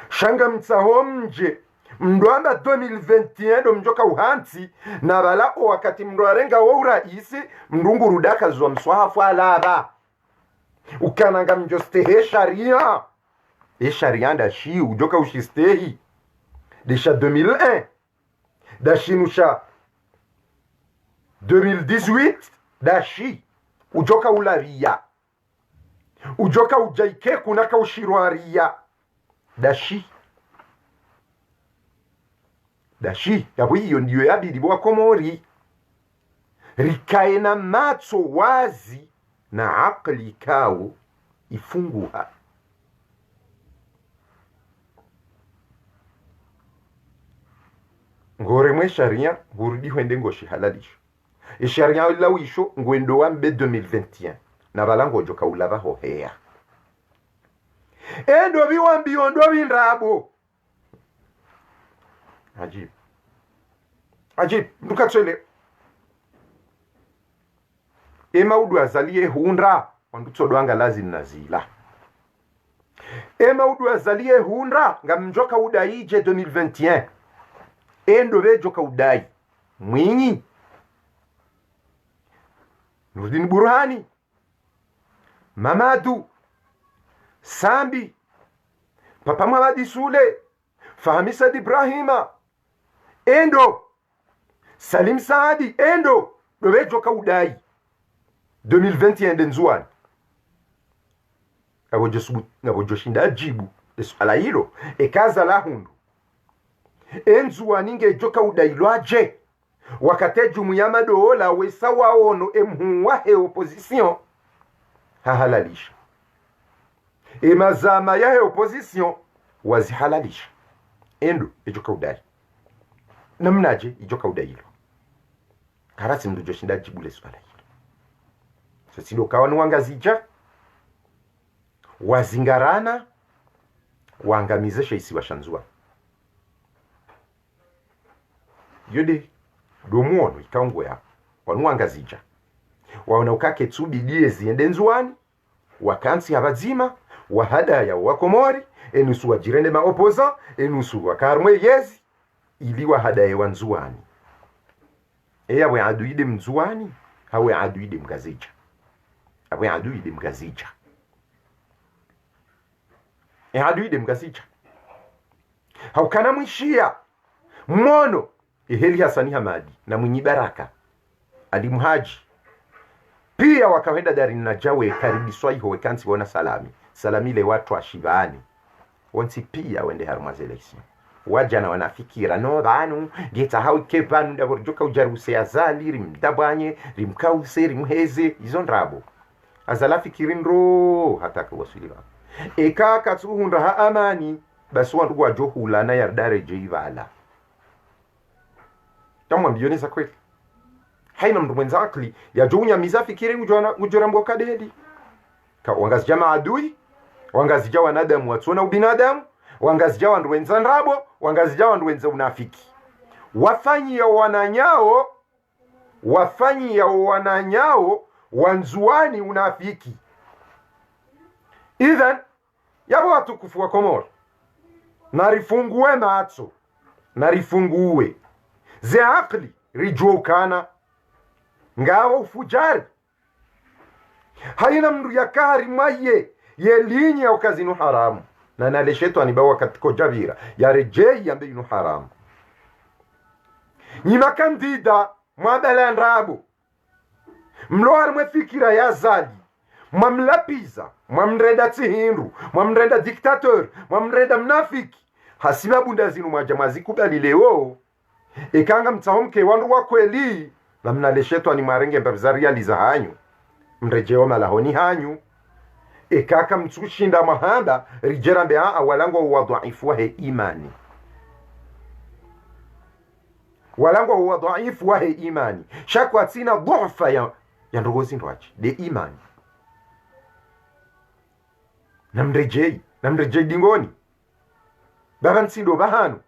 shanga mtsaho mje mndwamba 2021 ndo mjoka uhansi na bala wakati mndwarenga wa uraisi mndungu rudaka zwa mswahafu alaba ukananga mjostehe sharia sharia ndashi ujoka ushistehi desha 2001 dashinusha 2018 dashi ujoka ularia ujoka ujaike kunaka ushirwaria dashi yabo hiyo ndiyo yabiri bwa komori rikae na macho wazi na akli kao ifunguha ngore mwe sharia burudi hwende ngoshi halalisho sharia lawisho ngwendo wa mbe 2021 na balango joka ulava hohea endo biwambi ndo binrabo ajib ndukatswele emaudu azalie hundra wandutsodwanga lazini nazila emaudu azalie hundra ngamjoka udaije 2021 endo bejoka udai mwinyi Nurdin Burhani Mamadu Sambi Papa Muhammad Sule Fahamisa Ibrahima endo Salim Saadi endo dobejoka udai 2021 denzwani abojoshinda jibu swala hilo ekaza la hundu enzwani ngejoka udailwaje wakati jumuiya madola wesa waono emhuwa he opposition hahalalisha emazama ya he opposition wazihalalisha endo ijoka udai namnaje ijoka udailo karasi mdu joshinda jibu le swala hilo sasindo kawanu wangazija wazingarana waangamizesha isi washanzua yode domuono ikaongo ya wanuangazija waona ukake tsubidie ziende nzuani wakansi habazima wahadaya wakomori enusu wajirende maopoza enusu wakarmwe yezi ili wahadaye wanzuani eyawe aduide mzuani hawe aduide mgazija awe aduide mgazija aduide mgazija haukana mwishia mmono Iheli Hasani Hamadi na Mwinyi Baraka alimhaji pia wakawenda dari na jawe karibiswa iho wekansi wana salami le watu ashibani wansi pia wende harumaz election wajana wanafikira no banu geta hawi kebanu ndaborjoka ujaruse azali rimdabanye rimkause rimheze izo ndrabo azala fikirin ro hataka wasiliwa eka katsuhunda ha amani basi wandu wajohula na yardare jeivala tamwa mbioneza kweli haina mtu mwenza akli ya junya mizafikiri ujora mboka dedi ka wangazija maadui wangazija wanadamu watuona ubinadamu wangazija wandu wenza nrabo wangazija wandu wenza unafiki wafanyi ya wananyao wanzuani unafiki idhan yabo watukufu wa Komoro narifungue maatso narifungue ze akli rijokana ngawa ufujari haina mndu yakari maye yelinye ya ukazinu haramu na naleshetu anibawa katiko jabira ya rejei yambe inu haramu nyima kandida mwabala nrabu mloar mwefikira ya zali mwamlapiza mwamreda tsihindu mwamreda diktateur mwamreda mnafiki hasiba bunda zinu mwajamazi kubali leo ekanga mtahomke wandu wa kweli na mnaleshetwa ni marenge mbabzaria liza hanyu mrejeo malahoni hanyu ekaka mtsushinda mahanda rijera mbea walango wa dhaifu wa imani walango wa dhaifu wa imani shakwa tina dhufa ya ndogozi ndwachi de imani namrejei dingoni baba nsindo bahanu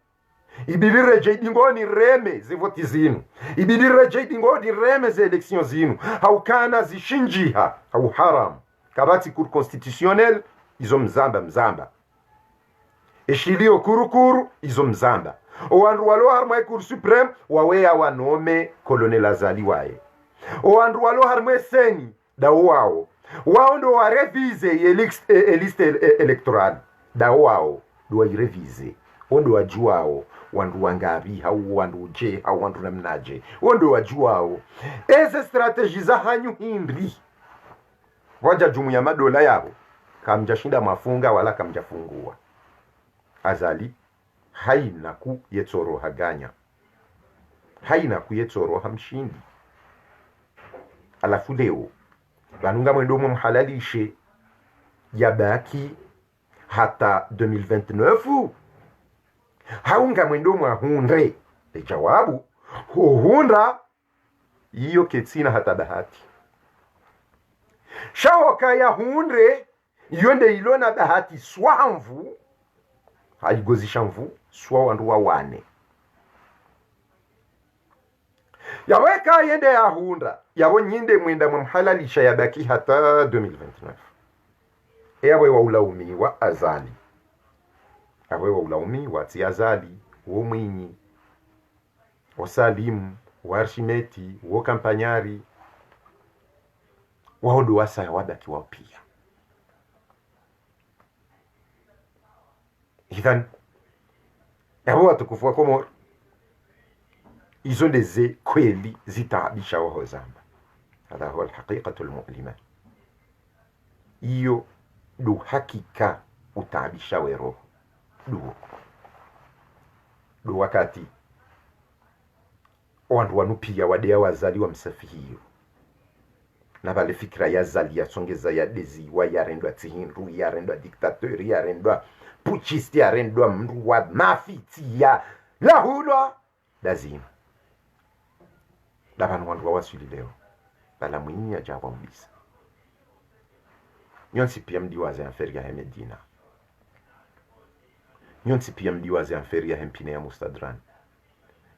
ibidire jei dingoni reme ze voti zinu ibidire jei dingoni reme ze election zinu haukana zishinjiha au haram kabati cour constitutionnel izo mzamba eshilio kurukuru izo mzamba owandu walo harmwe cour supreme wawea wanome colonel azali wae owandu walo harmwe seni dawo wao ndo warevize liste electoral dawo wao ndo warevize ondo wajuao wandu wangabi hau wandu je hau wandu namnaje ondo wajuao eze strategy za hanyu hindri waja jumuiya madola yabo kamjashinda mafunga wala kamjafungua azali haina ku yetsoro haganya haina ku yetsoro hamshindi alafu leo banunga mwendo mhalalishe yabaki hata 2029 haunga mwendo mwahunre jawabu huhunda iyo ketsina hata bahati shaoka ya hundre iyo nde ilona bahati swamvu haigozisha mvu swa wandu wa wane yaweka yende ya hunda yawo nyinde mwenda mhalalisha yabaki hata 2029 ewe wa ulaumi wa azali awe wa ulaumi wa tiazali wo Mwinyi wo Salimu wo Arshimeti wo Kampanyari waodo wasa wabaki wao pia idhan abo watukufu wa Komoro izo ndeze kweli zitaabisha waho zamba Hadha huwa alhaqiqatu almu'lima. Iyo du hakika utaabisha wero du wakati wandu wanupia wadea wazaliwa msafihiyo na vale fikira ya zali ya songeza ya deziwa ya rendwa tihinru ya rendwa diktatori ya rendwa puchisti ya rendwa mndu wa mafiti ya lahulwa lazima davanu wandu wa wasuli leo bala mwini ya jawa mbisa nyonsi pia mdiwaze anferi ya hemedina nyonsi pia mdiwaze anferi ya hempine ya mustadran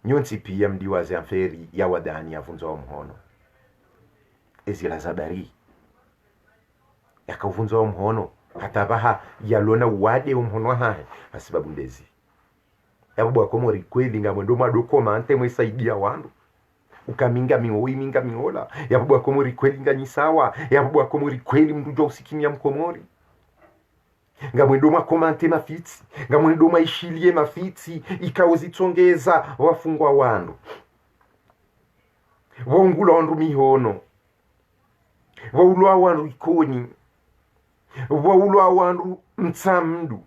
nyonsi pia mdiwaze anferi ya wadani ya vunzo wa mhono ezila zabari yakavunzo wa mhono hatabaha yalona wade wa mhono hae hasibabu ndezi yababu wakomori kweli nga mwendo madoko maante mwesaidia wandu ukaminga mioi minga miola yababu wakomori kweli nga nisawa yababu wakomori kweli mduja usikimia mkomori nga mwendo makomante mafiti nga mwendo maishilie mafiti ikawozitongeza wafungwa wandu waungula wandu mihono waulwa wandu ikoni waulwa wandu mtsamdu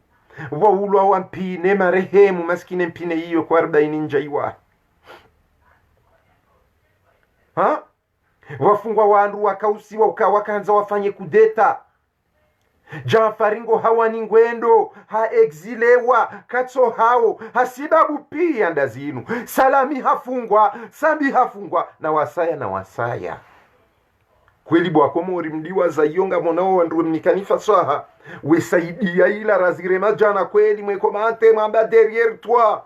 waulwa wampine marehemu maskine mpine hiyo kwa 40 njaiwa ha wafungwa wandu wakausiwa wakaanza wafanye kudeta Jafaringo hawani ngwendo ha exilewa katso hao hasibabu pia ndazinu salami hafungwa sambi hafungwa na wasaya kweli bwakomori mdiwa za yonga monao wandu mnikanifa swaha wesaidia ila razire majana kweli mwekomante mwamba derrière toi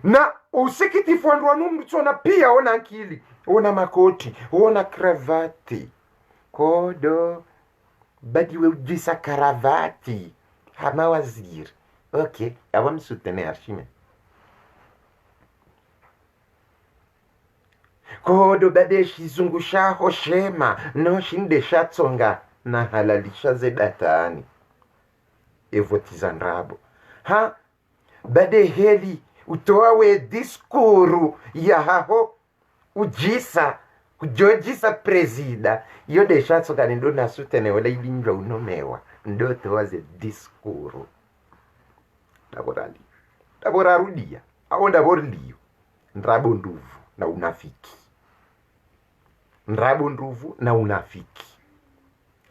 na usikitifu wandu wanumchona pia ona akili ona makoti ona kravati kodo badiwe ujisa karavati hama waziri okay awamsutene arshime kodo badeshi zungushaho shema no shindesha tsonga na halalisha zedatani evotizandrabo ha bade heli utoawe diskuru ya haho ujojisa presida iyo deshatso kani ndo nasutene wala ilinjwa unomewa ndo toaze diskuru ndaborarudia au ndaborliyo ndrabo nduvu na unafiki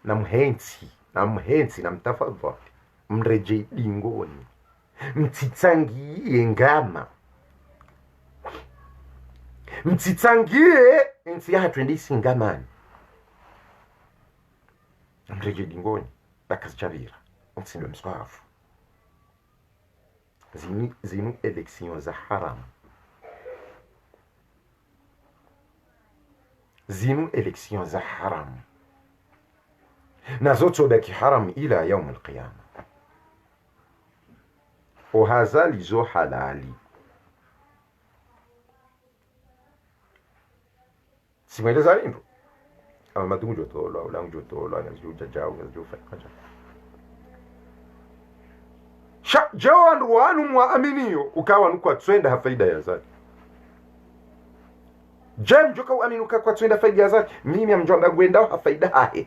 na mhensi na mtafadhali mreje dingoni mtitsangie ngama mtitsangie ensi ya twendisi ngamani mreje dingoni bakazichavira mtsindo mswafu zinu election za haram nazoto baki haram ila yaum alqiyama وهذا لزو حلالي simweleza lindo ama madungu jotolo au langu jotolo anazijo jajao anazijo fakaja sha jawan ruanu muaminiyo ukawa nukwa twenda hafaida ya zaki jem joka uaminuka kwa twenda faida ya zaki mimi amjonda gwenda hafaida hae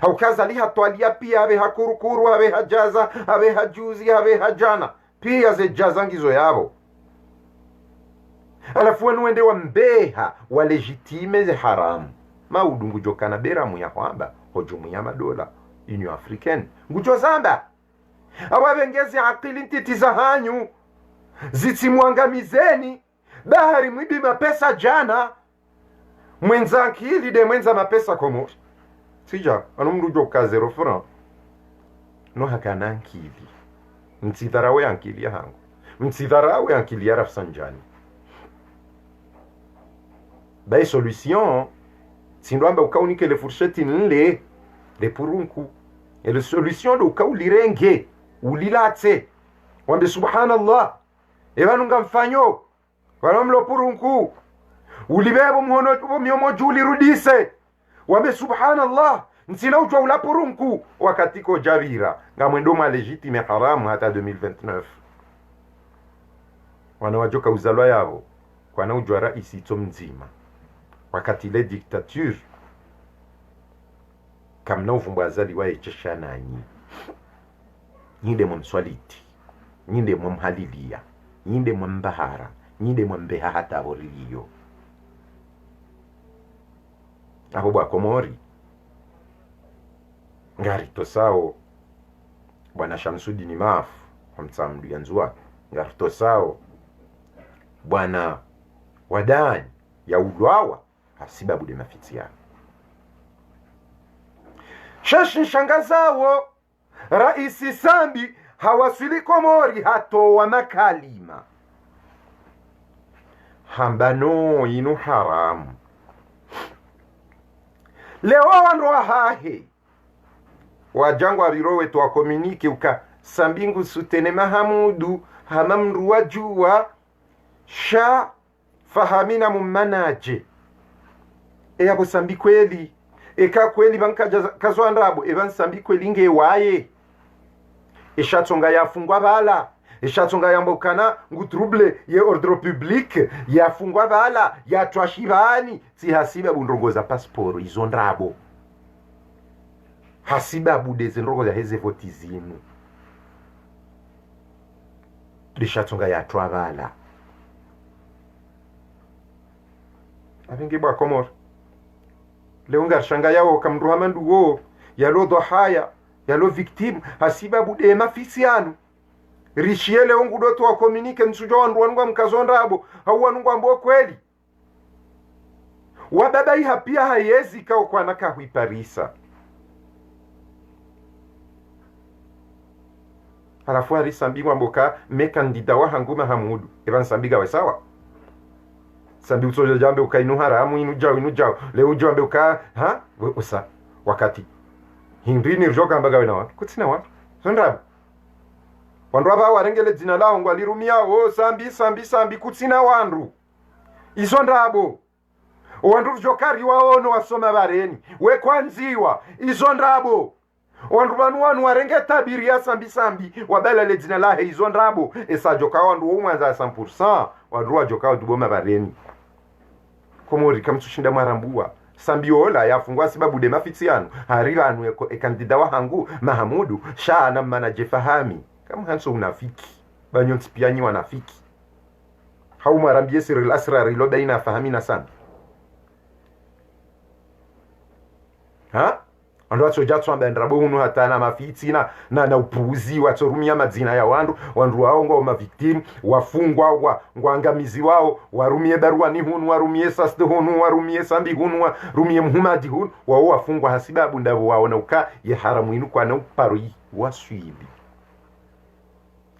haukaza liha twalia pia habe hakurukuru habe hajaza habe hajuzi habe hajana pia ze jazangizo yabo alafu wende wa mbeha wa legitime ze haramu maudungu jokana bera mu ya kwamba hojumu ya madola Union Africaine ngujo zamba ababengezi akili ntiti za hanyu zitimwangamizeni bahari mwibi mapesa jana mwenza akili de mwenza mapesa komori sija anumrujo ka 0 franc no hakana akili mtidharawe akili yangu mtidharawe akili ya Rafsanjani bai solution sindwamba ukaunike le fourchette nle le purunku et le solution do ukaulirenge ulilate wambe subhanallah ebanunga mfanyo wanamlo purunku ulibebo mhono myomo juli rudise wambe subhanallah nsina ujwa ulapurunku wakati ko javira ngamwendo ma legitime haramu hata 2029 wanawajoka uzalwa yao kwa ujwa rais ito mzima wakati ile dictature kamna uvumbu azali wa echesha nanyi nyinde mwamswaliti nyinde mwamhalilia nyinde mwambahara nyinde mwambeha hata aboriliyo abo bwa Komori ngari tosao bwana Shamsudini Mafu hamtsamdu yanzua ngari tosao bwana Wadani ya ulwawa hasibabu de mafitiano shashi shangazawo Raisi Sambi hawasili Komori hatowa makalima hambano inu haramu leo wandu wahahe wajangwa rirowe tuwa komunike uka Sambingu Sutene Mahamudu hamamru wajua sha fahamina mumanaje abo Sambi kweli eka kweli banka kazwandabo eban Sambi kweli nge waye eshatsonga yafungwa bala eshatsonga yambokana ngutrouble ye ordre public yafungwa bala yatwashibani si hasiba bundongoza passport izo ndrabo hasiba budeze ndongoza heze votizimu lishatsonga yatwa bala abinge bwa Komori leo ngarshanga yao kamruhamandu wo yalo dhahaya yalo victim hasiba bude mafisiano rishiele ongudo to akomunike nsujo wandu wangu mkazondabo au wangu ambo kweli wababa iha pia hayezi kao kwa naka huiparisa halafu hari Sambi mwamboka me kandida wa hangu Mahamudu evan Sambiga we sawa Sambi utojo jambe uka inu haramu inu jao leo jambe uka ha usa wakati hindrini rjoka mbaga na watu kutsina watu sondrabu wandu aba warengele jina lao ngwalirumia Sambi kutsina wandu izo ndabo wandu rjokari waono wasoma bareni we kwanziwa izo ndabo wandu wanu warenge tabiri ya Sambi wabela le jina lahe izo ndabo esajoka wandu umwanza 100% wandu wajoka duboma bareni Komori kamtushinda marambua Sambi ola yafungwa sababu de mafitiano harira anu kandida wa hangu Mahamudu sha na manaje fahami kama hanso unafiki banyonti pianyi wanafiki hau marambie siril asrar ilo baina fahami na Sambi ha ando atsoja ndrabo hunu hata na mafiti na upuuzi watorumia madzina ya wandu wao ngo ma victim wafungwa ngwangamizi wao warumie barua ni hunu warumie sasde hunu warumie Sambi hunu warumie Muhammad hunu wao wafungwa hasibabu ndabo wao na uka ye haramu inu kwa na uparoi waswibi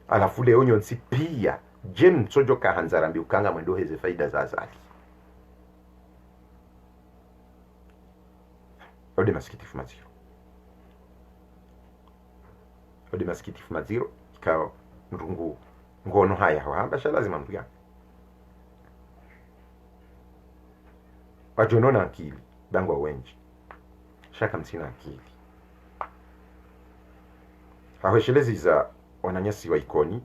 alafu leo nyonsi pia jem tsojo kahanzarambi ukanga mwendo heze faida za azali ode maskitifu maziro ikao nrungu ngono haya hawamba sha lazima mbuya wajono na akili bangwa wenji shaka msina akili haweshelezi za wananyasi wa ikoni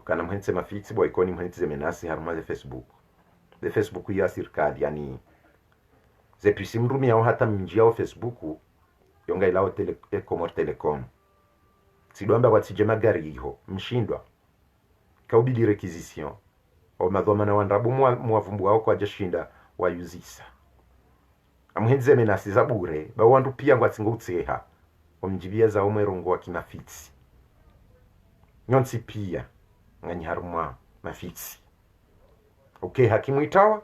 kana mhense mafiksi bwa ikoni mhense menasi harumaze Facebook ya serikali yani zepisi mrumi yao hata mnjia wa Facebook yonga ilao Komori Telecom sidwamba kwa tijema gari hiho mshindwa kaubidi requisition o madhomana wandrabu muavumbu wao kwa jashinda wa yuzisa amuhenze menasi za bure ba wandu pia ngwatsingo utseha omjibia za omwerongo wa kimafitsi nyonsi pia ngani harumwa mafitsi okay hakimuitawa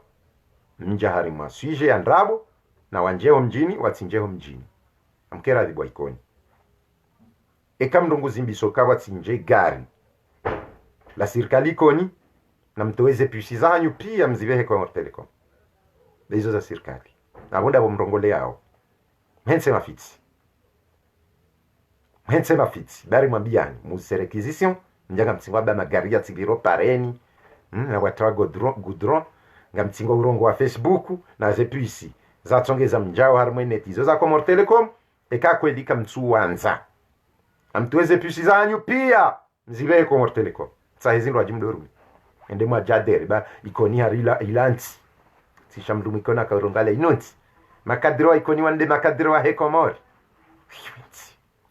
mja harumwa suije ya ndrabo na wanjeo mjini watsinjeo mjini amkera dhibwa ikoni eka mdungu zimbiso kawa tsinje gari la serikali ikoni na mtoweze pusi zanyu pia mzivehe kwa Komori Telecom hizo za serikali na bonda bomrongole yao mhense mafitsi bari mwambiani muze requisition njanga mtsingwa ba magari ya tiviro pareni na watawa goudron nga mtsingwa urongo wa Facebook na zepuisi za tsongeza mjao harmwe netizo za Comor Telecom eka kwelika mtsu wanza amtuweze pusi zanyu pia mzive Comor Telecom sa hizi ndo ajimdoru ende mwa jadere ba ikoni harila ilanti sisha mdumu ikona kaurongale inonti makadiro ikoni wande makadiro wa he Comor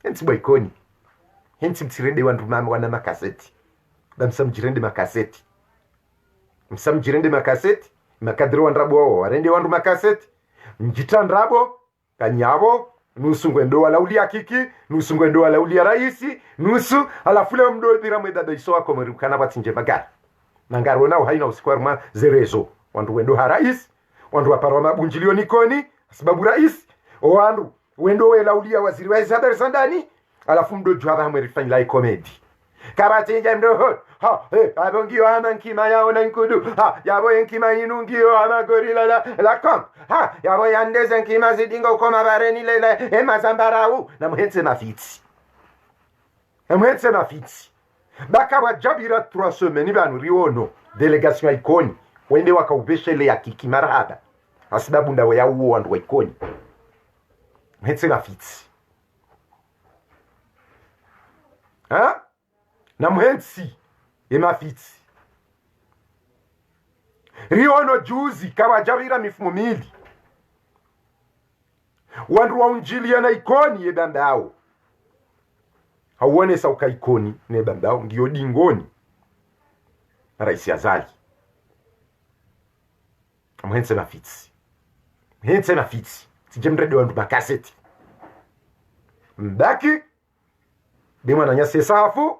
henti bo ikoni henti mtirende wandu mama wana makaseti bamsamjirende makaseti msamjirende makaseti makadiro wandrabo wao warende wandu makaseti njitandrabo kanyabo nusu ngwendo wala ulia kiki nusu ngwendo wala ulia raisi nusu alafule mdo dira mweda daiso wako merukana batinje bagari nangaro nao haina usikwar zerezo wandu wendo ha rais wandu waparo mabunjilio nikoni sababu rais o wandu wendo wela ulia waziri wa habari sandani alafu mdo jwaba mwerifanya lai comedy kabatinja mdo ha abongio ama nkima yao na nkudu ha yabo nkima inungio ama gorila la kom ha yabo yandeze nkima zidingo koma bareni lele mazambarau na mhense mafitsi baka wajabira 3 semaines banu riono delegation ikoni wende wakaubeshele ya kiki marahaba asibabu ndawe ya uo wandu wa ikoni mhense mafitsi ha na mhensi emafitsi riono juzi kawajabira mifumo mili wandu waunjilia na ikoni yebambao hauone sauka ikoni nebambao ngiyo dingoni raisi Azali mhense mafitsi sijemrede wandu makaseti mbaki bima na nyase safu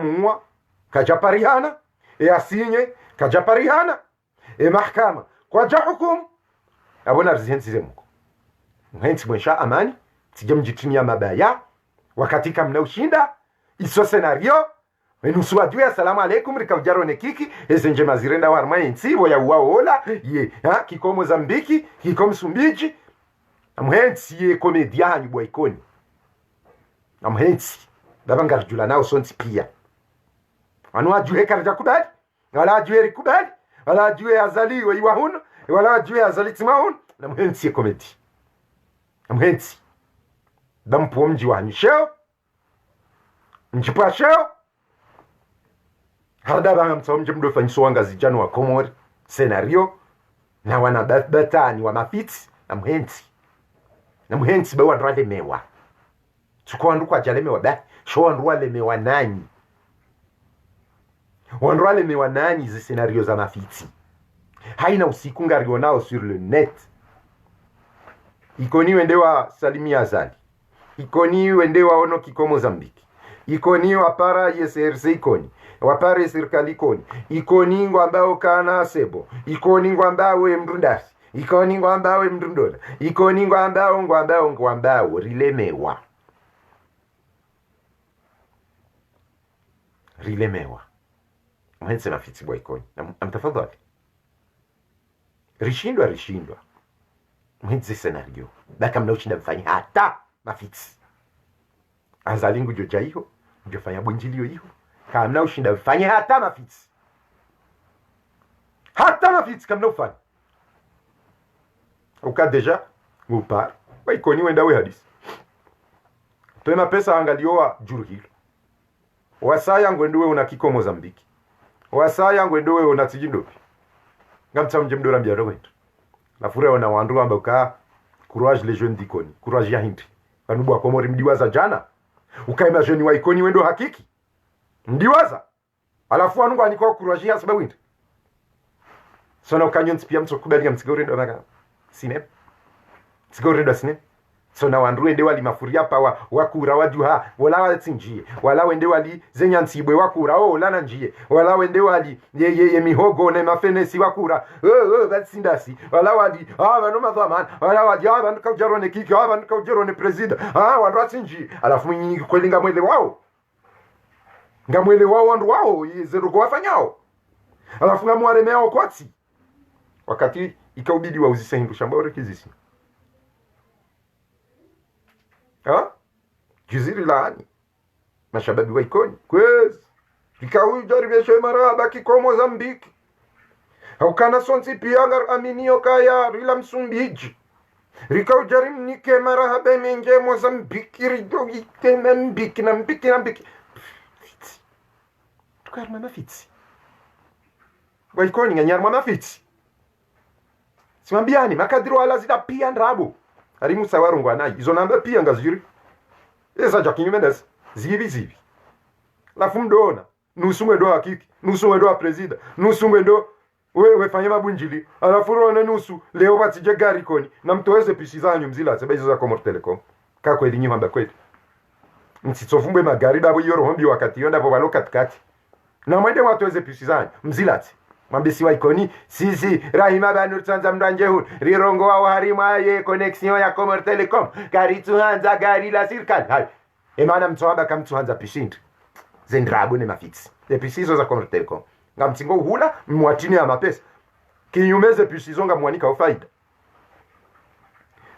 muwa kajaparihana asinye kajaparihana mahkama kwa jahukum abona rizenzi zemuko mhensi mwensha amani sijemjitumia mabaya wakati kamna ushinda iso senario menusu adwe assalamu alaikum rikaujaro nekiki esenje mazirenda warma insibo ya uwaola ye kiko Mozambiki kiko Msumbiji mhensi ye komediani bwa ikoni mhensi dabangarjula nao sonti pia anu ajue karja kubali wala ajue rikubali wala ajue Azali wa iwahun wala ajue Azali timahun na mhensi komedi mhensi dampo mji wa nisheo njipasheo harda banga mtsomje mdo fanyiso wanga zijano wa Comor senario na wana batani wa mafiti na mhensi bawa ndrale mewa tukwa ndu kwa jalemewa ba showa nduwale mewa nani wanduwale mewa nani zi senario za mafiti haina usiku ngario nao sur le net ikoni wendewa Salimi Azali ikoni wendewa ono kiko Mozambiki ikoni wapara YSRC ikoni wapare serikali ikoni ngwambao kana sebo ikoni ngwambao mrundasi ikoni ngwambao mrundola ikoni ngwambao rilemewa mhense mafitsi bwa ikoni amtafadhali rishindwa mhense senario baka mnaushinda mfanya hata mafitsi Azalingu joja hiyo njofanya bwenjilio hiyo kamna ushinda mfanya hata mafitsi kamna ufanya uka deja ngupar wa ikoni wenda we hadisi tuema pesa angalioa juru hilo wasaya ngwenduwe una kiko Mozambiki wasaya ngwenduwe una tijindopi ngamtsa mjemdora mbiaro wetu nafura ona wandu amba uka courage les jeunes d'ikoni courage ya hindi kanubu akomori mdiwaza jana ukaima jeni wa ikoni wendo hakiki mdiwaza alafu anu ngani kwa courage ya sababu hindi sona ukanyonsi pia mtu kubali mtsigori ndo naka sinem tsigori ndo sinem sona wandu wende wali mafuria pa wakura wajuha wala watsinjie wala wende wali zenyansibwe wakura wala njie wala wende wali ye mihogo ne mafenesi wakura batsindasi wala wali bano madhaman wala wali bano kaujarone kiki bano kaujarone president wandu watsinjie alafu nyinyi kwelinga mwele wao ngamwele wao wandu wao yezeruko wafanyao alafu ngamwaremeo kwati wakati ikaubidi wauzise hindu shamba orekizisi jiziri laani mashababi wa ikoni kwezi ikauja ribeshe maraba kiko Mozambiki haukana sonsi pia ngar aminio kaya rila Msumbiji rika ujarim nike marahaba menge Mozambiki rido ite mbiki na mbiki na mbiki fitsi tukarma mafitsi waikoni nganyarma mafitsi simambiani makadiro ala zida pia ndrabo ari musawarongo anayi izo namba pia ngaziri eza jakinyumendes zivi lafu mdona nusumwe do hakiki nusumwe do presida nusumwe do wewe fanya mabunjili alafu rona nusu leo batije gari koni na mtoweze pisi zanyu mzila sebezo za Comor Telecom kako elinyi hamba kwetu msitsofumbwe magari dabo yoro hombi wakati yonda bo balo katikati na mwende watoweze pisi zanyu mzilati mambisi wa ikoni sisi rahima banu tsanza mndanje hu rirongo wa harima ye connexion ya Comor Telecom gari tuhanza gari la serikali hai emana mtsoaba kamtuhanza pishindu zendrabo ne mafitsi le pisizo za Comor Telecom ngamtsingo hula mwatini ya mapesa kinyumeze pisizo ngamwanika ufaida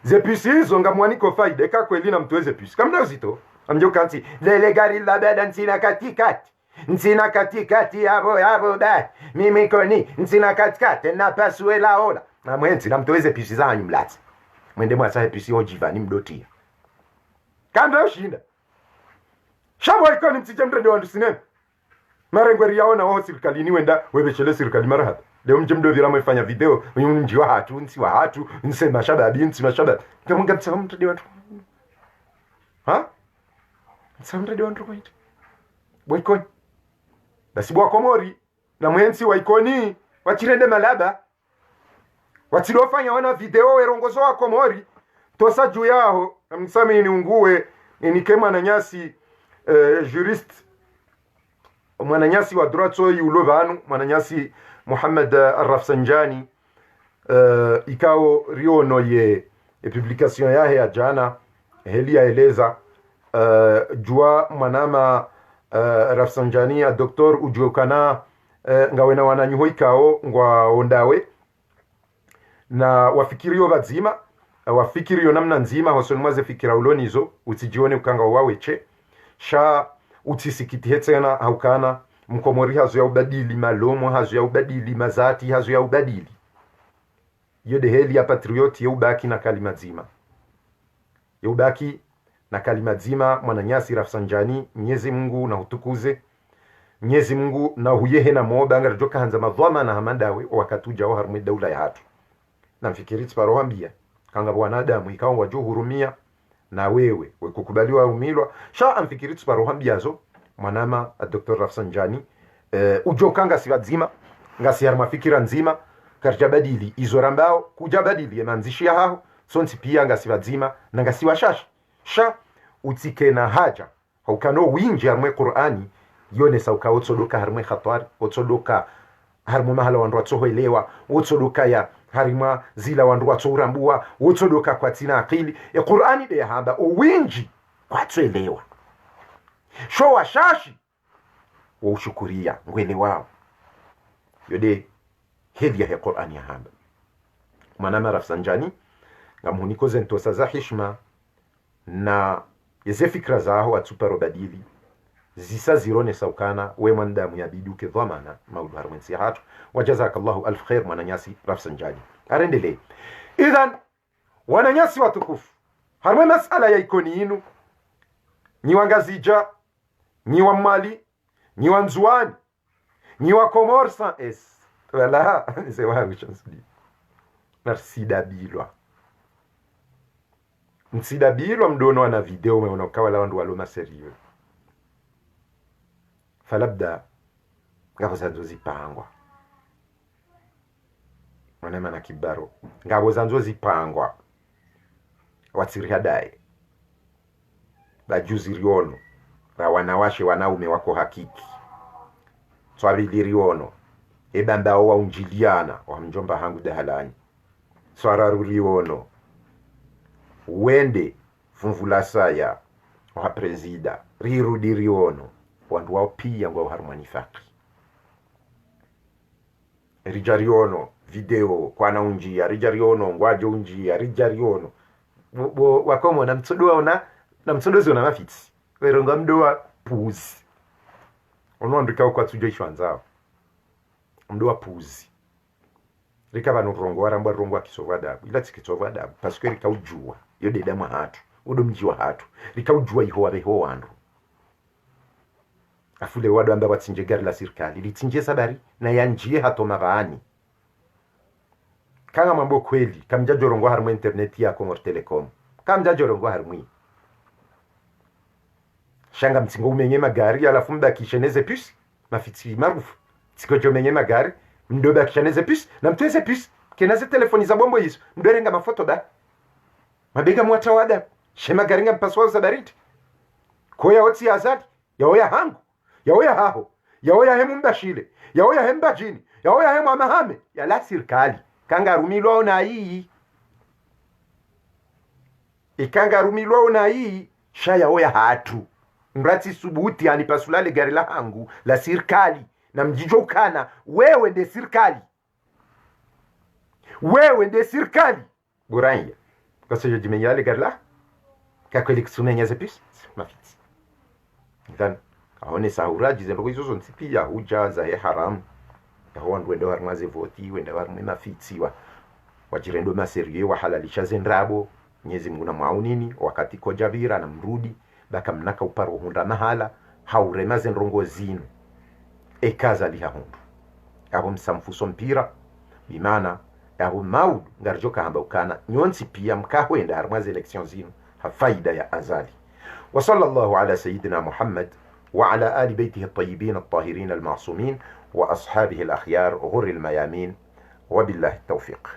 ze pisizo ngamwanika ufaida eka kweli na mtuweze pisi kamda uzito amjo kanti lele gari la beda ntsina katikati yabo da mimi koni ntsina katikati na pasuela ola na mwenzi na mtuweze pisi zanyu mlati mwende mwasahe pisi ojivani mdotia kamda ushinda shabo ikoni mtije mrende wandu sinema marengweri yaona wao serikalini wenda webechele serikali marahaba leo mjemdo vira mwefanya video mji wa hatu nsi wa hatu nse mashababi nsi mashababi kama ngamtsa mtadi watu ha nsamtadi watu kwa hiti boykoni basi bwa Komori na mwensi wa ikoni wachirende malaba wachirofanya wana video werongozo wa Komori tosa juu yao msami ni unguwe ni kema na nyasi juriste mwananyasi wa droitso yulovanu mwananyasi Muhammad Rafsanjani ikao riono ye publication yahe ya jana heli yaeleza jua mwanama Rafsanjani ya Dr. Ujuokana ngawena wananyuho ikao ngwa ondawe na wafikirio bazima wafikirio namna nzima hosonwaze fikira ulonizo utijione ukanga waweche sha utisikiti hetsena haukana Mkomori hazo ya ubadili malomo hazo ya ubadili mazati hazo ya ubadili yode heli ya patrioti ya ubaki na kalima zima ya ubaki na kalima zima mwananyasi Rafsanjani Mwenyezi Mungu na utukuze Mwenyezi Mungu na huyehe na moba ngarjoka hanza madhama na hamandawe wakatuja wa harmu daula ya hatu na mfikiritsi parohambia kanga wanadamu ikawa wajua hurumia na wewe kukubaliwa umilwa sha amfikiritsi parohambiazo mwanama Dr. Rafsanjani ujokanga siwazima ngasi harma fikira nzima karjabadili izorambao kujabadili emanzishia hao sonsi pia ngasi wazima na ngasi washasha sha utike na haja haukano winji harmwe Qur'ani yone sauka otsodoka harmwe khatwari otsodoka harmu mahala wandu watsohoelewa otsodoka ya harima zila wandu watsorambua otsodoka kwa tina akili ya Qur'ani de hamba uwinji watsoelewa sho washashi wa ushukuria ngwele wao yode hedya ya Qur'ani ya hamba mwanama Rafsanjani ngamuniko zentosa za hishma na yeze fikra zao atsuparo badili zisa zirone saukana we mwandamu ya biduke dhamana maulu harwensi hatu wajazakallahu alf khair mwananyasi Rafsanjani arendele idhan wananyasi watukufu harwe masala ya ikoni inu ni wangazija ni wa Mali ni wa Nzuani ni wa Comor sans S voilà c'est vrai chansuli narsidabilwa nsidabilwa mdono na video umeona kawala wandu waloma serio falabda ngabo zanzo zipangwa mwanema na kibaro ngabo zanzo zipangwa watsirihadai bajuzi riono ba wanawashe wanaume wako hakiki swabili riono ebambao wa unjiliana wa mjomba hangu dahalani swararu riono wende funvula saya wa presida rirudi riono wandu wao pia ngwa harmanifaki rijariono video kwa na unjia rijariono ngwajo unjia rijariono wakomo na mtsodoa na mtsodozi na mafitsi weronga mdoa puzi ono ndika kwa tuje ishwanzao mdoa puzi rikaba nurongo waramba rongo akisova adabu ila tikisova adabu parce que rikaujua yo deda mwa hatu odo mji wa hatu rikaujua iho wabeho wandu afule wadu amba watsinje gari la serikali litinje sabari na yanjie hato magaani kanga mambo kweli kamja jorongo harmu internet ya Kongor Telecom kamja jorongo harmu shanga mtingo umenye magari alafu mbakisheneze puce mafiti marufu tiko jomenye magari mdobe akishaneze puce na mtweze puce kenaze telefoni za bombo hizo mdorenga mafoto ba mabega mwatawada shema garinga mpaswa zabariti koya oti azadi yaoya hangu yaoya haho yaoya hemu mbashile yaoya hemba jini yaoya hemu amahame ya la serikali kanga rumilwa na hii ikanga rumilwa na hii shaya oya hatu mrati subuti yani pasulale gari la hangu la serikali na mjijo ukana wewe nde serikali buranya kwa sababu jimenyale gari la kakweli kusumenya zepis mafiti dan aone sauraji zendo hizo nsipia huja za haram yaho ndwendo harmaze voti wenda harmu mafiti wajirendo maserie wa halalisha zendrabo Mwenyezi Mungu na mwaunini wakati ko Javira na mrudi baka mnaka uparo hunda mahala haurema zenrongo zinu ekaza liha hundu abo msamfuso mpira bimana abo maud ngarjoka hamba ukana nyonsi pia mkahwenda harmaze election zinu hafaida ya azali wa sallallahu ala sayyidina Muhammad wa ala ali baytihi at-tayyibin at-tahirin al-ma'sumin wa ashabihi al-akhyar ghurri al-mayamin wa billahi at-tawfiq.